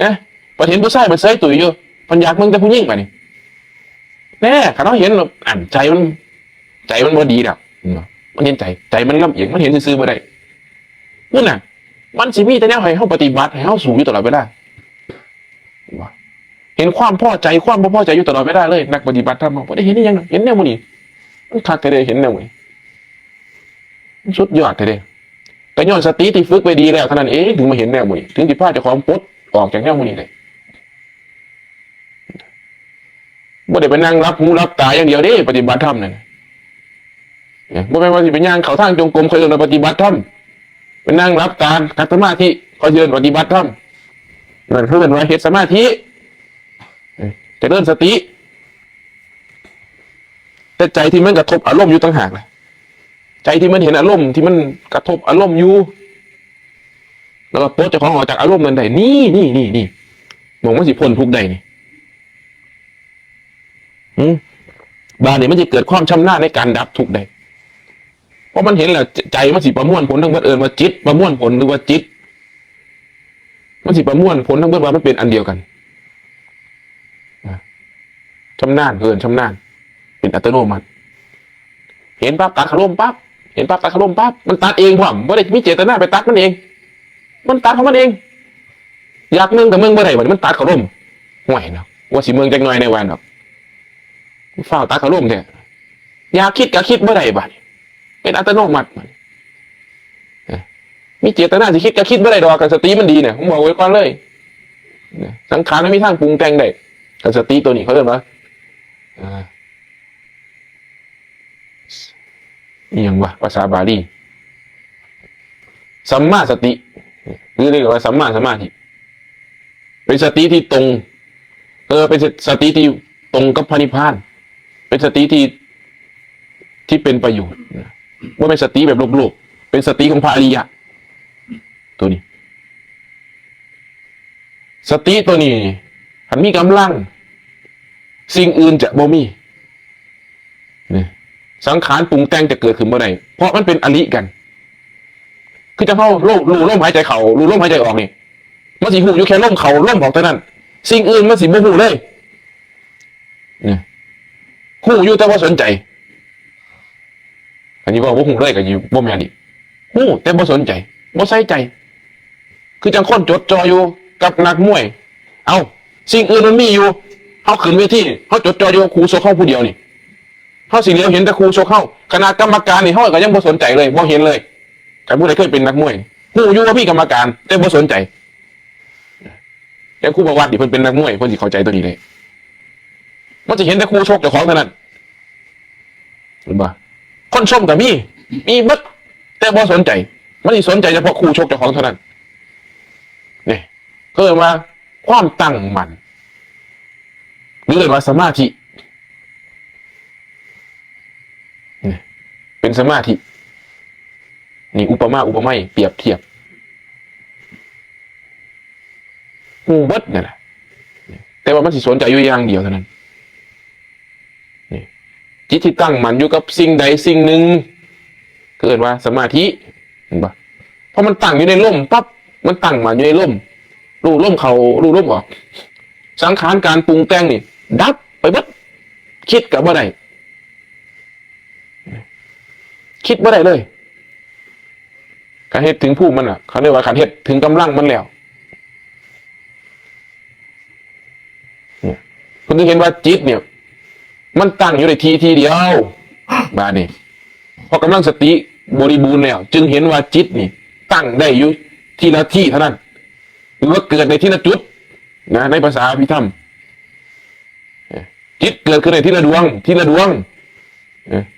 เนี่ยพอเห็นผู้ชายมันเสยตุยอยู่มันอยากมึงแต่ผู้หญิงไปนี่แน่ขันเขาเห็นอ่านใจมันบ่ดีดอกมันเห็นใจมันลำเอียงมันเห็นซื่อๆบ่ได้นั่นน่ะมันสิมีแต่แนวให้เขาปฏิบัติให้เขาสูงอยู่ตลอดเวลาเห็นความพอใจความบ่พอใจอยู่ตลอดเวลาเลยนักปฏิบัติธรรมเขาได้เห็นได้ยังเห็นแนวมันนี่มันคักเลยเห็นแนวนี้สุดยอดเลยแต่ย้อนสติที่ฝึกไปดีแล้วเท่านั้นเองถึงมาเห็นแนวมันถึงที่พลาดจะของปลดออกจากแนวมันนี่เลยบ่ได้ไปนั่งรับหูรับตาอย่างเดียวเด้ปฏิบัติธรรมนั่นบ่แม่นว่าสิไปย่างเขาทางจงกรมเคยเดินปฏิบัติธรรมไปนั่งรับตาคัดสมาธิคอยเดินปฏิบัติธรรมนั่นคือเป็นว่าเฮ็ดสมาธิจะเดินสติแต่ใจที่มันกระทบอารมณ์อยู่ต่างหากเลยใจที่มันเห็นอารมณ์ที่มันกระทบอารมณ์อยู่แล้วก็โป๊ะเจ้าของออกจากอารมณ์นั้นได้นี่มองว่าสิพ้นทุกข์ได้นี่บาเนี่ยมันจะเกิดความชำนาญในการดับทุกข์ได้เพราะมันเห็นแหละใจมันสิประมวลผลทั้งหมดว่าจิตประมวลผลหรือว่าจิตมันสิประมวลผลทั้งหมดว่ามันเป็นอันเดียวกันชำนาญชำนาญเป็นอัตโนมัติเห็นปั๊บตัดขลุ่มปั๊บเห็นปั๊บตัดขลุ่มปั๊บมันตัดเองผมไม่ได้มีเจตนาไปตัดมันเองมันตัดของมันเองอยากเมืองกับเมืองเมื่อไหร่มันตัดขลุ่มห่วยนะว่าสิเมืองจังหน่อยในวันหรอกฝ้าตัดขลุ่มเนี่ยอยากคิดก็คิดเมื่อไหร่บ้างเป็นอัตโนมัติมีเจตนาสิคิดก็คิดเมื่อไหร่ดอกกับสติมันดีเนี่ยผมบอกไว้ก่อนเลยสังขารไม่มีทางปรุงแต่งได้กับสติตัวนี้เขาเรียกว่านี่ยังวะภาษาบาลีสัมมาสติหรือเรียกว่าสัมมาสมาธิเป็นสติที่ตรงเป็นสติที่ตรงกับพระนิพพานเป็นสติที่เป็นประโยชน์ว่าเป็นสติแบบโลกๆเป็นสติของพระอริยะตัวนี้สติตัวนี้มันมีกำลังสิ่งอื่นจะบ่มีสังขารปรุงแต่งจะเกิดขึ้นเมื่อไหร่เพราะมันเป็นอริกันคือจะเข้ารูลมหายใจเข่ารูลมหายใจออกนี่มันสิหูอยู่แค่ลมเข่าลมออกเท่านั้นสิ่งอื่นมันสิบ่หูเลยหูอยู่แต่ว่าสนใจอันนี้ว่าบ่หูเลยกับอยู่บ่แม่นดิหูแต่บ่สนใจบ่ใส่ใจคือจังคนจดจ่ออยู่กับนักมวยเอาสิ่งอื่นมันมีอยู่เขาขึ้นเวทีเขาจดจ่ออยู่ครูโซเข้าผู้เดียวนี่เขาสิ่งเดียวเห็นแต่ครูโชว์เข้าคณะกรรมการนี่เขาก็ยังบ่สนใจเลยบ่เห็นเลยแต่ผู้ใดเคยเป็นนักมวยผู้อยู่ว่าพี่กรรมการแต่บ่สนใจแต่ครูประวัติเพิ่นเป็นนักมวยเพิ่นสิเข้าใจตัวนี้เลยมันจะเห็นแต่ครูโชคเจ้าของเท่านั้นเห็นป่ะคนชมกับมีบัดแต่บ่สนใจมันสิสนใจเฉพาะครูโชคเจ้าของเท่านั้นนี่ก็เลยว่าความตั้งมั่นหรือเรียกว่าสมาธิเป็นสมาธินี่อุปมาเปรียบเทียบหูเบิดนี่แหละแต่ว่ามันสิสนใจอยู่อย่างเดียวเท่านั้นนี่จิตที่ตั้งมันอยู่กับสิ่งใดสิ่งหนึ่งเกิดว่าสมาธิเห็นปะเพราะมันตั้งอยู่ในลมปั๊บมันตั้งมันอยู่ในลมรูลมเขารูลมออกสังขารการปรุงแต่งนี่ดับไปเบิดคิดกับว่าใดคิดไม่ได้เลยการเฮ็ดถึงผู้มันเขาเรียกว่าการเฮ็ดถึงกำลังมันแล้วคุณจะเห็นว่าจิตเนี่ยมันตั้งอยู่ในทีเดียวบาดนี้พอกำลังสติบริบูรณ์แล้วจึงเห็นว่าจิตนี่ตั้งได้อยู่ทีละที่เท่านั้นหรือว่าเกิดในทีละจุดนะในภาษาพิธรรมจิตเกิดขึ้นในทีละดวง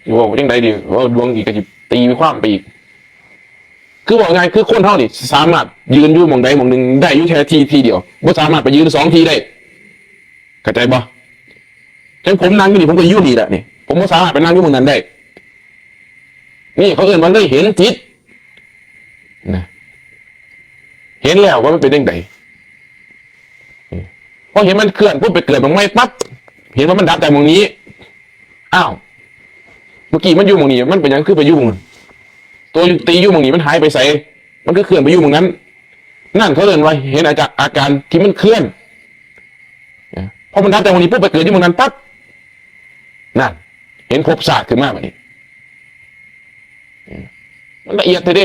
อยู่ว่ายังไงดีว่าดวงอีกก็จะตีความไปอีกคือบอกไงคือคนเท่านี่สามารถยืนอยู่มองใดมองหนึ่งได้อยู่แค่ทีเดียวไม่สามารถไปยืน2 ทีได้เข้าใจบ่ จังผมนั่งอยู่นี่ผมก็อยู่นี่แหละนี่ผมก็สามารถไปนั่งอยู่ตรงนั้นได้นี่เขาเอ่นว่าเลยเห็นจิตนะเห็นแล้วว่ามันเป็นยังไงพอเห็นมันเคลื่อนปุ๊บไปเกิดมันไม่ปั๊บเห็นว่ามันดับแต่ตรงนี้อ้าวเมื่อกี้มันอยู่ตรงนี้มันเป็นยังคือไปอยู่ตรงนั้นตัวตีอยู่ตรงนี้มันหายไปใส่มันก็เคลื่อนไปอยู่ตรงนั้นนั่นเขาเอ่นว่าเห็นอาการที่มันเคลื่อนพอมันดับแต่ตรงนี้ปุ๊บไปเกิดอยู่ตรงนั้นปั๊บนั่นเห็นภพศาสตร์ขึ้นมาแบบนี้มันละเอียดเลยดิ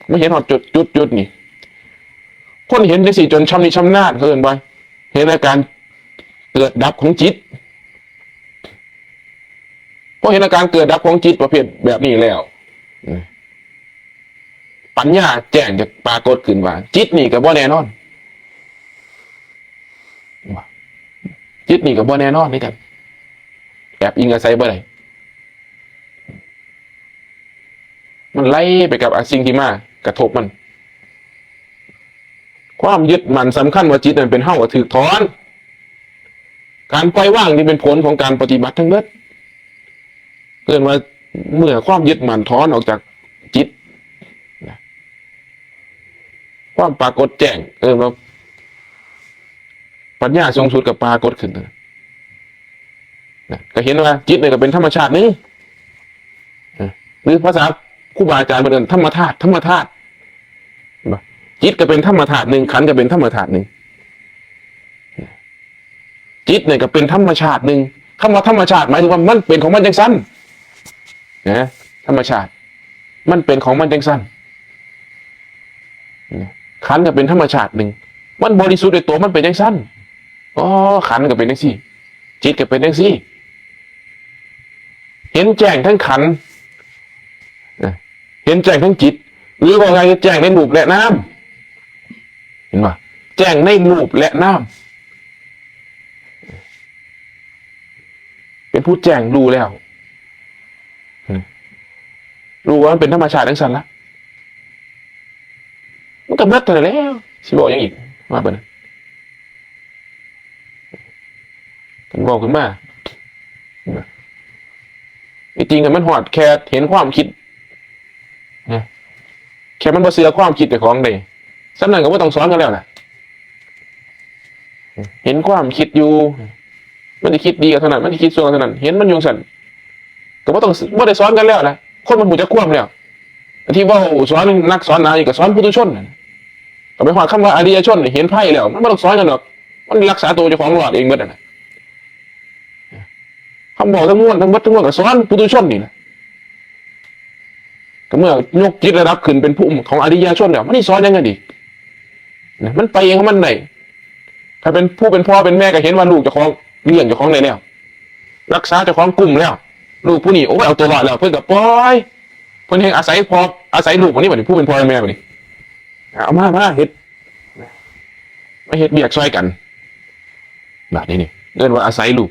ไม่เห็นหอดจุดนี่คนเห็นได้สิจนชำนิชำนาญเขาเอ่นว่าเห็นอาการเกิดดับของจิตพอเห็นอาการเกิดดับของจิตประเภทแบบนี้แล้วปัญญาแจ้งจะปรากฏขึ้นว่าจิตนี่กับบ่แน่นอนจิตนี่กับบ่แน่นอนนี่กันแอบอิงอาศัยบ่ได้มันไล่ไปกับสิ่งที่มากระทบมันความยึดมั่นสำคัญว่าจิตนั้นเป็นเฮ้ากับถือถอนการปล่อยว่างนี่เป็นผลของการปฏิบัติทั้งนั้นเกิดว่าเมื่อความยึดมั่นถอนออกจากจิตความปรากฏแจ้งว่าปัญญาทรงสุดกับปรากฏขึ้นก็เห็นว่าจิตเนี่ยก็เป็นธรรมชาตินึงหรือภาษาครูบาอาจารย์เรียนธรรมธาตุจิตก็เป็นธรรมธาตุหนึ่งขันธ์ก็เป็นธรรมธาตุหนึ่งจิตเนี่ยก็เป็นธรรมชาติหนึ่งคำว่าธรรมชาติหมายถึงว่ามันเป็นของมันจังสั้นนะธรรมชาติมันเป็นของมันจังสั้นขันธ์ก็เป็นธรรมชาติหนึ่งมันบริสุทธิ์ในตัวมันเป็นจังสั้นอ๋อขันธ์ก็เป็นจังซี่จิตก็เป็นจังซี่เห็นแจ้งทั้งขันธ์เห็นแจ้งทั้งจิตหรือว่าไงแจ้งในรูปและนามเห็นป่ะแจ้งในรูปและนามเป็นผู้แจ้งรู้แล้วรู้ว่ามันเป็นธรรมชาติทั้งสั้นละมันก็เบิดไปแล้วสิบอกยังอีกว่าเบิดกันบอกขึ้นมาจริงๆมันหอดแค่เห็นความคิดแค่มันบ่เสือความคิดแต่ของใดสำนักก็ว่าต้องสอนกันแล้วแหละเห็นความคิดอยู่มันจะคิดดีกับเท่านั้นมันจะคิดชั่วกับเท่านั้นเห็นมันยุงสันก็ว่าต้องว่าได้สอนกันแล้วแหละคนมันหูจะคว่ำแล้วที่ว่าสอนนักสอนนายกับสอนปุถุชนก็ไปหาคำว่าอริยชนเห็นไพ่แล้วมันไม่ต้องสอนกันหรอกมันรักษาตัวเจ้าของหลอดเองเมื่อนั้นคำบอกทั้งมวลทั้งหมดกับสอนปุถุชนนี่แหละก็เมื่อยกจิตระดับขึ้นเป็นผู้ของอริยชนแล้วมันนี่สอนยังไงดีมันไปเองของมันไหนถ้าเป็นผู้เป็นพ่อเป็นแม่ก็เห็นว่าลูกเจ้าของเลี้ยงเจ้าของไหนแล้วรักษาเจ้าของกลุ่มแล้วลูกผู้นี้โอ้เอาตัวรอดแล้วเพื่อนกับปล่อยเพื่อนเฮงอาศัยพ่ออาศัยลูกวันนี้วันนี้ผู้เป็นพ่อเป็นแม่วันนี้เอามาเฮ็ดมาเฮ็ดเบียกซอยกันแบบนี้นี่เรียกว่าอาศัยลูก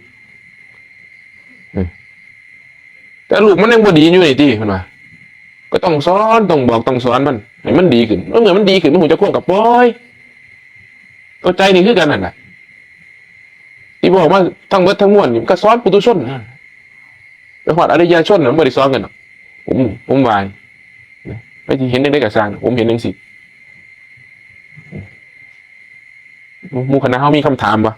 แต่ลูกมันยังบ่ดีอยู่นี่ที่คุณว่าก็ต้องสอนต้องบอกต้องสอนมันให้มันดีขึ้นเมื่อมันดีขึ้นมันหูจะควบกับปล่อยตัวใจนี่คือกันนั่นแหละที่บอกว่าทั้งเบิดทั้งมวลก็สอนปุถุชนนะไปหอดอริยชนมันไม่ได้สอนกันหรอกผมวายไม่ที่เห็นได้กับสร้างผมเห็นหนึ่งสิมูคณะเขามีคำถามปะ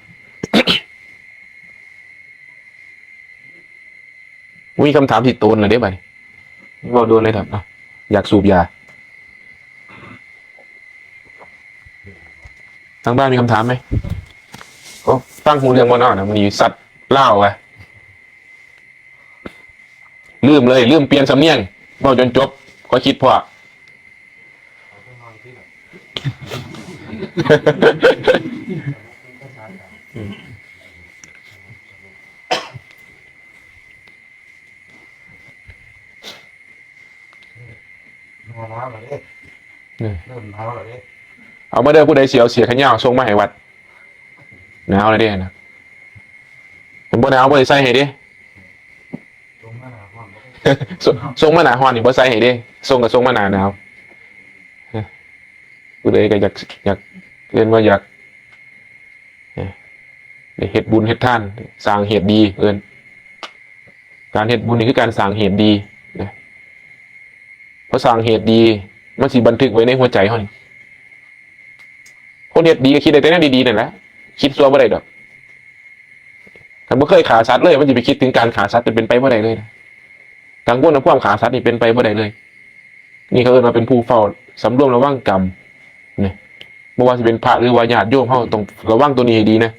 มีคำถามติดโตนเลยได้ไหมว่าโดนอะไรครับอยากสูบยาทางบ้านมีคำถามไหมก็ฟังหูเรื่องมันนะมันมีสัตว์เล่าไงลืมเปลี่ยนสำเนียงพอจนจบก็คิดพอหนาวเลยเริ่มหนาวเลยเอามาเด้อผู้ใดเสียขย้าวส่งมาให้วัดหนาวเลยเด้นะผมบ่หนาวบ่ได้ใส่ให้เด้ส่งมาหนาฮ้อนนี่บ่ใส่ให้เด้ส่งกับส่งมาหนาหนาวผู้ใดก็อยากเรียนว่าอยาก ได้เฮ็ดบุญเฮ็ดทานสร้างเหตุดีเอิ้นการเฮ็ดบุญนี่คือการสร้างเหตุดีนะเพราะสร้างเหตุดีมันสิบันทึกไว้ในหัวใจเฮานี่คนเฮ็ดดีก็คิดได้แต่แนวดีๆนั่นแหละคิดชั่วบ่ได้ดอกถ้าบ่เคยฆ่าสัตว์เลยมันสิไปคิดถึงการฆ่าสัตว์เป็นไปบ่ได้เลยนะกังวลกับความฆ่าสัตว์นี่เป็นไปบ่ได้เลยนี่เขาเอิ้นว่าเป็นผู้เฝ้าสำรวมระวังกรรมนี่บ่ว่าสิเป็นพระหรือว่าญาติโยมเฮาต้องระวังตัวนี้ให้ดีนะ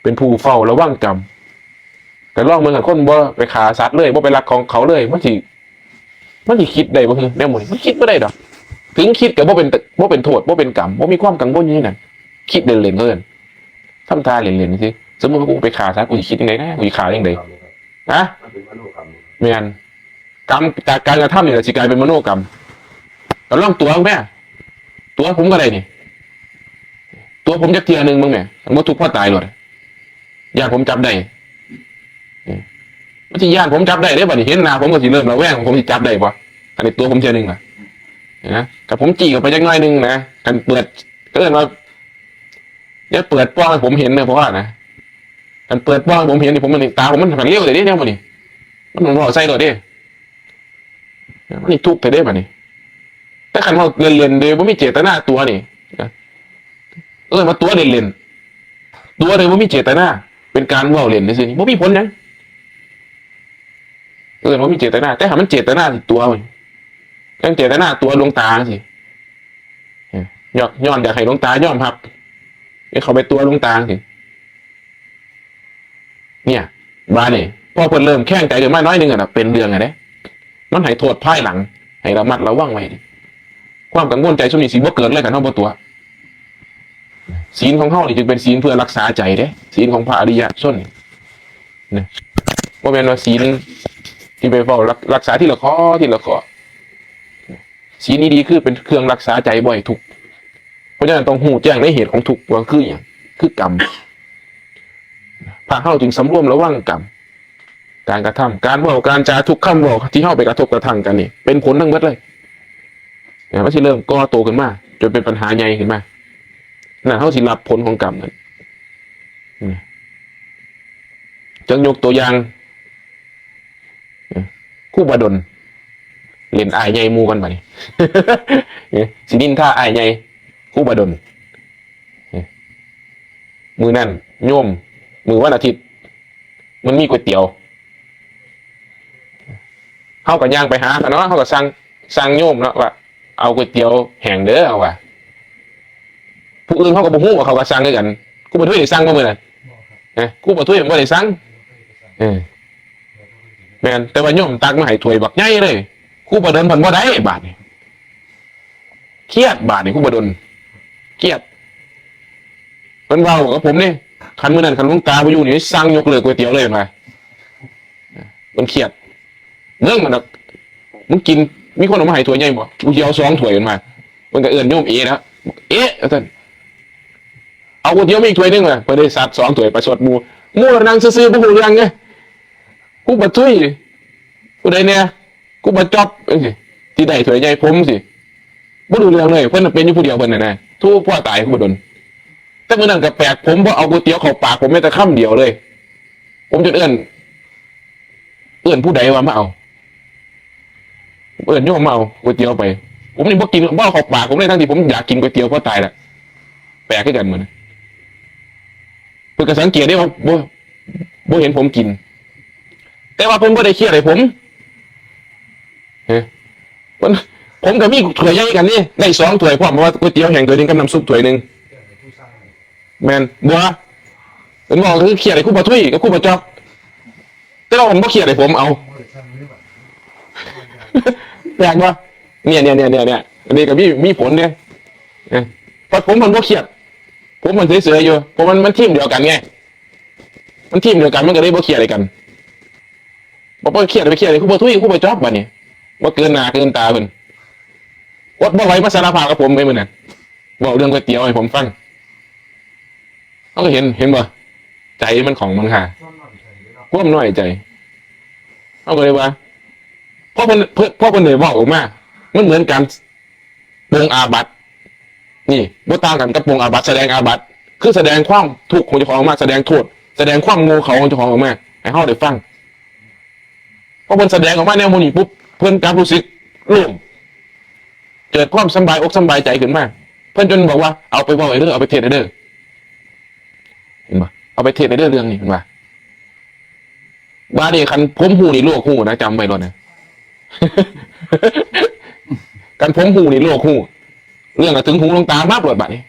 เป็นผู้เฝ้าระวังกรรมแต่ลองเมืองกับคนบ่ไปฆ่าสัตว์เลยบ่ไปลักของเขาเลยมันสิคิดได้บ่คือแนวหมู่นี้มันคิดบ่ได้ดอกถึงคิดก็บ่เป็นโทษบ่เป็นกรรมบ่มีความกังวลอยู่ในนั้นคิดเล่นๆเพิ่นทำตาเล่นๆจังซี่สมมุติว่ากูไปฆ่าสัตว์กูสิคิดจังได๋นะกูสิฆ่าจังได๋ฮะ มันเป็นมโนกรรม แม่นกรรมจากการกระทำนี่แหละสิกลายเป็นมโนกรรมก็ลองตัวแม่ตัวผมก็ได้นี่ตัวผมจักเที่ยนึงมึงแม่บ่ทุกข์พอตายโลดญาติผมจับได้มันสิญาติผมจับได้เด้บัดนี้เห็นหน้าผมก็สิเริ่มระแวงผมสิจับได้บ่อันนี้ตัวผมเที่ยนึงล่ะนะกับผมจี้เข้าไปจักหน่อยนึงนะกันเปิดก็เอิ้นว่าอย่าเปิดป้องให้ผมเห็นนะเพราะว่านะกันเปิดป้องให้ผมเห็นนี่ผมมันตาผมมันหันเลี้ยวเลยเด้แนวบ่นี่มันบ่ใส่โดดเด้มันนี่ทุกข์ไปเด้บัดนี้แต่คันเฮาเล่นๆโดยบ่มีเจตนาตัวนี่มาตัวเล่นๆตัวโดยบ่มีเจตนาเป็นการเว้าเล่นซื่อๆนี่บ่มีผลหยังบ่มีเจตนาแต่ถ้ามันเจตนาสิตัวมันจังเจตนาตัวหลวงตาสิย้อนอยากให้หลวงตายอมรับให้เขาไปตัวหลวงตาสิเนี่ยบ้านนี่พอเพิ่นเริ่มแข้งใจกันมาน้อยนึงอ่ะนะเป็นเรื่องอ่ะเด้มันให้โทษภายหลังให้ระมัดระวังไว้ความกังวลใจช่วงนี้สิบ่เกิดเลยกันเฮาบ่ตัวศีลของเฮานี่จึงเป็นศีลเพื่อรักษาใจเด้ศีลของพระอริยชนนี่บ่แม่นว่าศีลที่ไปเฝ้ารักษาที่ละข้อศีลนี้ดีคือเป็นเครื่องรักษาใจบ่อยทุกเพราะฉะนั้นต้องหูแจ้งในเหตุของทุกว่าคือหยังคือกรรมพระเฮาจึงสำรวมระวังกรรมการกระทำการเว้าการจาทุกคำเว้าที่เฮาไปกระทบกระทั่งกันนี่เป็นผลทั้งหมดเลยมันสิเริ่มก่อโตขึ้นมาจนเป็นปัญหาใหญ่ขึ้นมานั่นเฮาสิรับผลของกรรมนั้นจังยกตัวอย่างครู่บดลเล่นอายใหญ่หมู่กันบัดนี้ สินินท่าอายใหญ่ครู่บดลมือนั่นโยมมือวันอาทิตย์มันมีก๋วยเตี๋ยวเฮาก็ย่างไปหากันเนาะเฮาก็สั่งโยมเนาะว่าเอาก๋วยเตี๋ยวแห้งเด้อเอาว่ะผู้อื่นเขาก็บ่ฮู้ว่าเขาก็สั่งคือกันกูบ่ถ้วยได้สั่งบ่มื้อนั้นกูบ่ถ้วยบ่ได้สั่งแม่นแต่ว่าโยมตักมาให้ถ้วยบักใหญ่เลยกูบ่เดินเพิ่นบ่ได้บาดนี้เครียดบาดนี้กูบ่ดนเครียดเพิ่นเว้ากับผมนี่คันมื้อนั้นคันหลวงตาบ่อยู่นี่สั่งยกเลิกก๋วยเตี๋ยวเลยมามันเครียดเรื่องมันมึงกินมีคนเอามาให้ถ้วยใหญ่บ่กูสิเอา2ถ้วยมามันก็เอิ้นโยมเอนะเอ๊ะท่านเอาก๋วยเตี๋ยวมาอีกถ้วยนึงมาเพิ่นได้สัตว์2ถ้วยประชดหมู่นั่งซื่อๆบ่ฮู้เรื่องไงกูบ่ถ้วยกูได้เนี่ยกูบ่จอบจังซี่ที่ได้ถ้วยใหญ่ผมสิบ่รู้เรื่องเลยเพิ่นเป็นอยู่ผู้เดียวเพิ่นน่ะทู่พ่อตายกูบ่ดนแต่มื้อนั้นก็แปลกผมบ่เอาก๋วยเตี๋ยวเข้าปากผมแม้แต่คำเดียวเลยผมจนเอิ้นผู้ใดว่ามาเอาเอิ้นโยมมาเอาก๋วยเตี๋ยวไปผมนี่บ่กินบ่เอาเข้าปากผมเลยทั้งที่ผมอยากกินก๋วยเตี๋ยวพ่อตายแหละแปลกคือกันเหมือนเพิ่นก็สังเกตได้ว่าบ่เห็นผมกินแต่ว่าเพิ่นบ่ได้เครียดให้ผมผมกับมีถ้วยใหญ่กันนี่ได้2ถ้วยพร้อมเพราะว่าก๋วยเตี๋ยวแห้งถ้วยนึงกับน้ำซุปถ้วยนึงแม่นบ่เพิ่นบอกคือเครียดให้ครูบ่ถ้วยกับครูบ่จอบแต่ว่าผมบ่เครียดให้ผมเอาแปลกบ่เนี่ยอันนี้ก็มีผลเด้เพราะผมมันบ่เครียดผมมันเฉยๆอยู่เพราะมันทีมเดียวกันไงมันทีมเดียวกันมันก็เลยบ่เครียดอะไรกันบ่เครียดไปเครียดให้ครูบ่ถ้วยครูบ่จอบบัดนี้บ่เกินหน้าเกินตาเพิ่นอดบ่ไหวมาสารภาพกับผมไปมื้อนั้นเว้าเรื่องก๋วยเตี๋ยวให้ผมฟังเขาก็เห็นบ่ใจมันของมันค่ะความน้อยใจเขาก็เลยว่าเพราะเพิ่นได้เว้าออกมามันเหมือนการปรงอาบัตินี่บ่ต่างกันกับปรงอาบัติแสดงอาบัติ คือแสดงความทุกข์ของเจ้าของออกมาแสดงโทษแสดงความโง่เขลาของเจ้าของออกมาให้เฮาได้ฟังพอเพิ่นแสดงออกมาแนวโมนี่ปุ๊บเพิ่นกลับรู้สึกโล่งเกิดความสบายอกสบายใจขึ้นมาเพิ่นจนบอกว่าเอาไปบอกไอ้เด้อเอาไปเทศไอ้เด้อเห็นปะเอาไปเทศไอ้เด้อเรื่องนี้เห็นปะบ้านี่คันผมหูนี่โลกหูนะจำไว้เลยนะ กันผมหูนี่โลกหูเรื่องอะถึงหูลงตามากเลยบัดนี้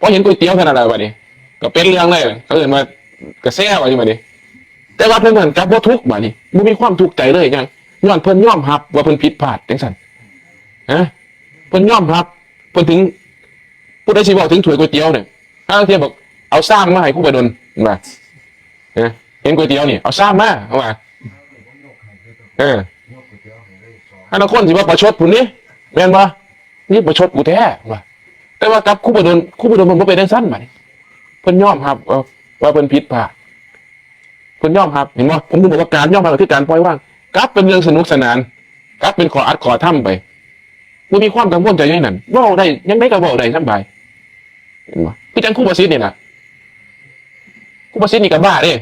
พอเห็นก๋วยเตี๋ยวขนาดไหนบัดนี้ก็เป็นเรื่องเลยเขาเอิ้นมากระแซวอะไรบัดนี้แต่ว่าเพิ่นเหมือนกับบ่ทุกข์บัดนี้บ่มีความทุกข์ใจเลยยังย้อนเพิ่นยอมรับว่าเพิ่นผิดพลาดจังซั่นฮะเพิ่นยอมรับเพิ่นถึงผู้ใดสิบอกถึงถ้วยก๋วยเตี๋ยวเนี่ยถ้าเทียบบอกเอาซ้ำมาให้กูไปดนว่าเห็นก๋วยเตี๋ยวนี่เอาซ้ำมาเอาว่าถ้านักคนสิว่าประชดผู้นี้แม่นบ่นี่ประชดกูแท้ว่าแต่ว่ากับคู่ไปดนมันบ่เป็นจังซั่นบัดนี้เพิ่นยอมรับว่าเพิ่นผิดพลาดเพิ่นยอมรับเห็นบ่ผมถึงบอกว่าการยอมรับคือการปล่อยวางกลับเป็นเรื่องสนุกสนานกลับเป็นขออัดขอทำไปบ่มีความกังวลใจอย่างนั้นเว้าได้ยังไดก็เว้าได้สบายเห็นบ่คือจังครูประสิทธิ์นี่น่ะครูประสิทธิ์นี่ก็บ้าเด้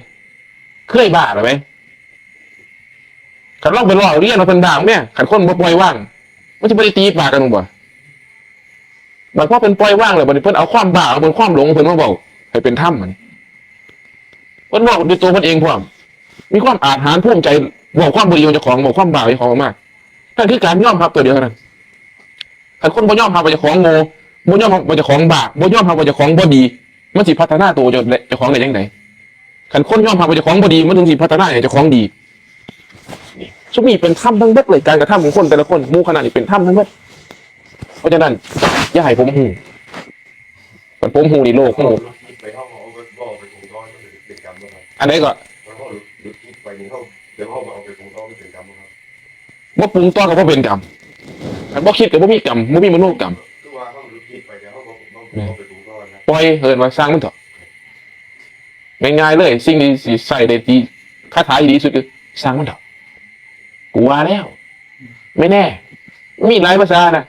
เคยบ้าหรือไหมขันลองไปรอเรียนมาเป็นด่างเนี่ยขันคนบ่ปล่อยว่างมันจะไม่ได้ตีปากกันหรือเปล่าบางพ่อเป็นปล่อยว่างเลยบางทีเพิ่นเอาความบ้าเอาเป็นความหลงเพิ่นมาบอกให้เป็นถ้ำมันเพิ่นบอกด้วยตัวเพิ่นเองพร้อมมีความอาจหาญภูมิใจบอกความบริยงเจ้าของบอกความบ้าเจ้าของมากนั่นคือการยอมรับตัวเดียวกันขันคนบ่ยอมรับว่าเจ้าของโง่บ่ยอมรับว่าเจ้าของบ้าบ่ยอมรับว่าเจ้าของบ่ดีมันสิพัฒนาตัวเจ้าของได้ยังไงขันคนยอมรับว่าเจ้าของบ่ดีมันถึงสิพัฒนาให้เจ้าของดีชุดนี้เป็นถ้ำทั้งเบิดเลยการกระทำของคนแต่ละคนมูขนาดนี้เป็นถ้ำทั้งเบิดเพราะฉะนั้นอย่าให้ผมหูมันผมหูนี่โลกหู ไปห้องเอาไปบอกไปถุงร้อนมันเป็นกรรมนะครับ อันไหนก็ แล้วห้องหรือคิดไปนี่ห้องเดี๋ยวห้องมาเอาไปถุงร้อนมันเป็นกรรมนะครับ บ่ปรุงต่อกับบ่เป็นกรรมบ่คิดกับบ่มีกรรมบ่มีมโนกรรม คือว่าห้องหรือคิดไปเดี๋ยวห้องเอาไปถุงร้อนนะ ปล่อยเหินมาสร้างมันเถอะง่ายๆเลยสิ่งที่สิใส่ได้ดีคาถาที่ดีที่สุดคือสร้างมันเถอะกูว่าแล้ว ไม่แน่ มีหลายภาษานะ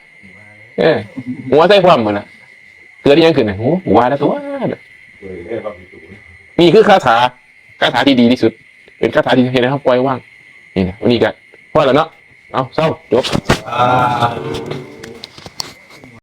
หัวใจความเหมือนนะเกิดยังขึ้นนะกูว่าแล้วตัวนี่คือคาถาที่ดีที่สุด เป็นคาถาที่เห็นนะครับปล่อยว่างนี่นะวันนี้กันพอแล้วเนาะเอาเศร้าจบ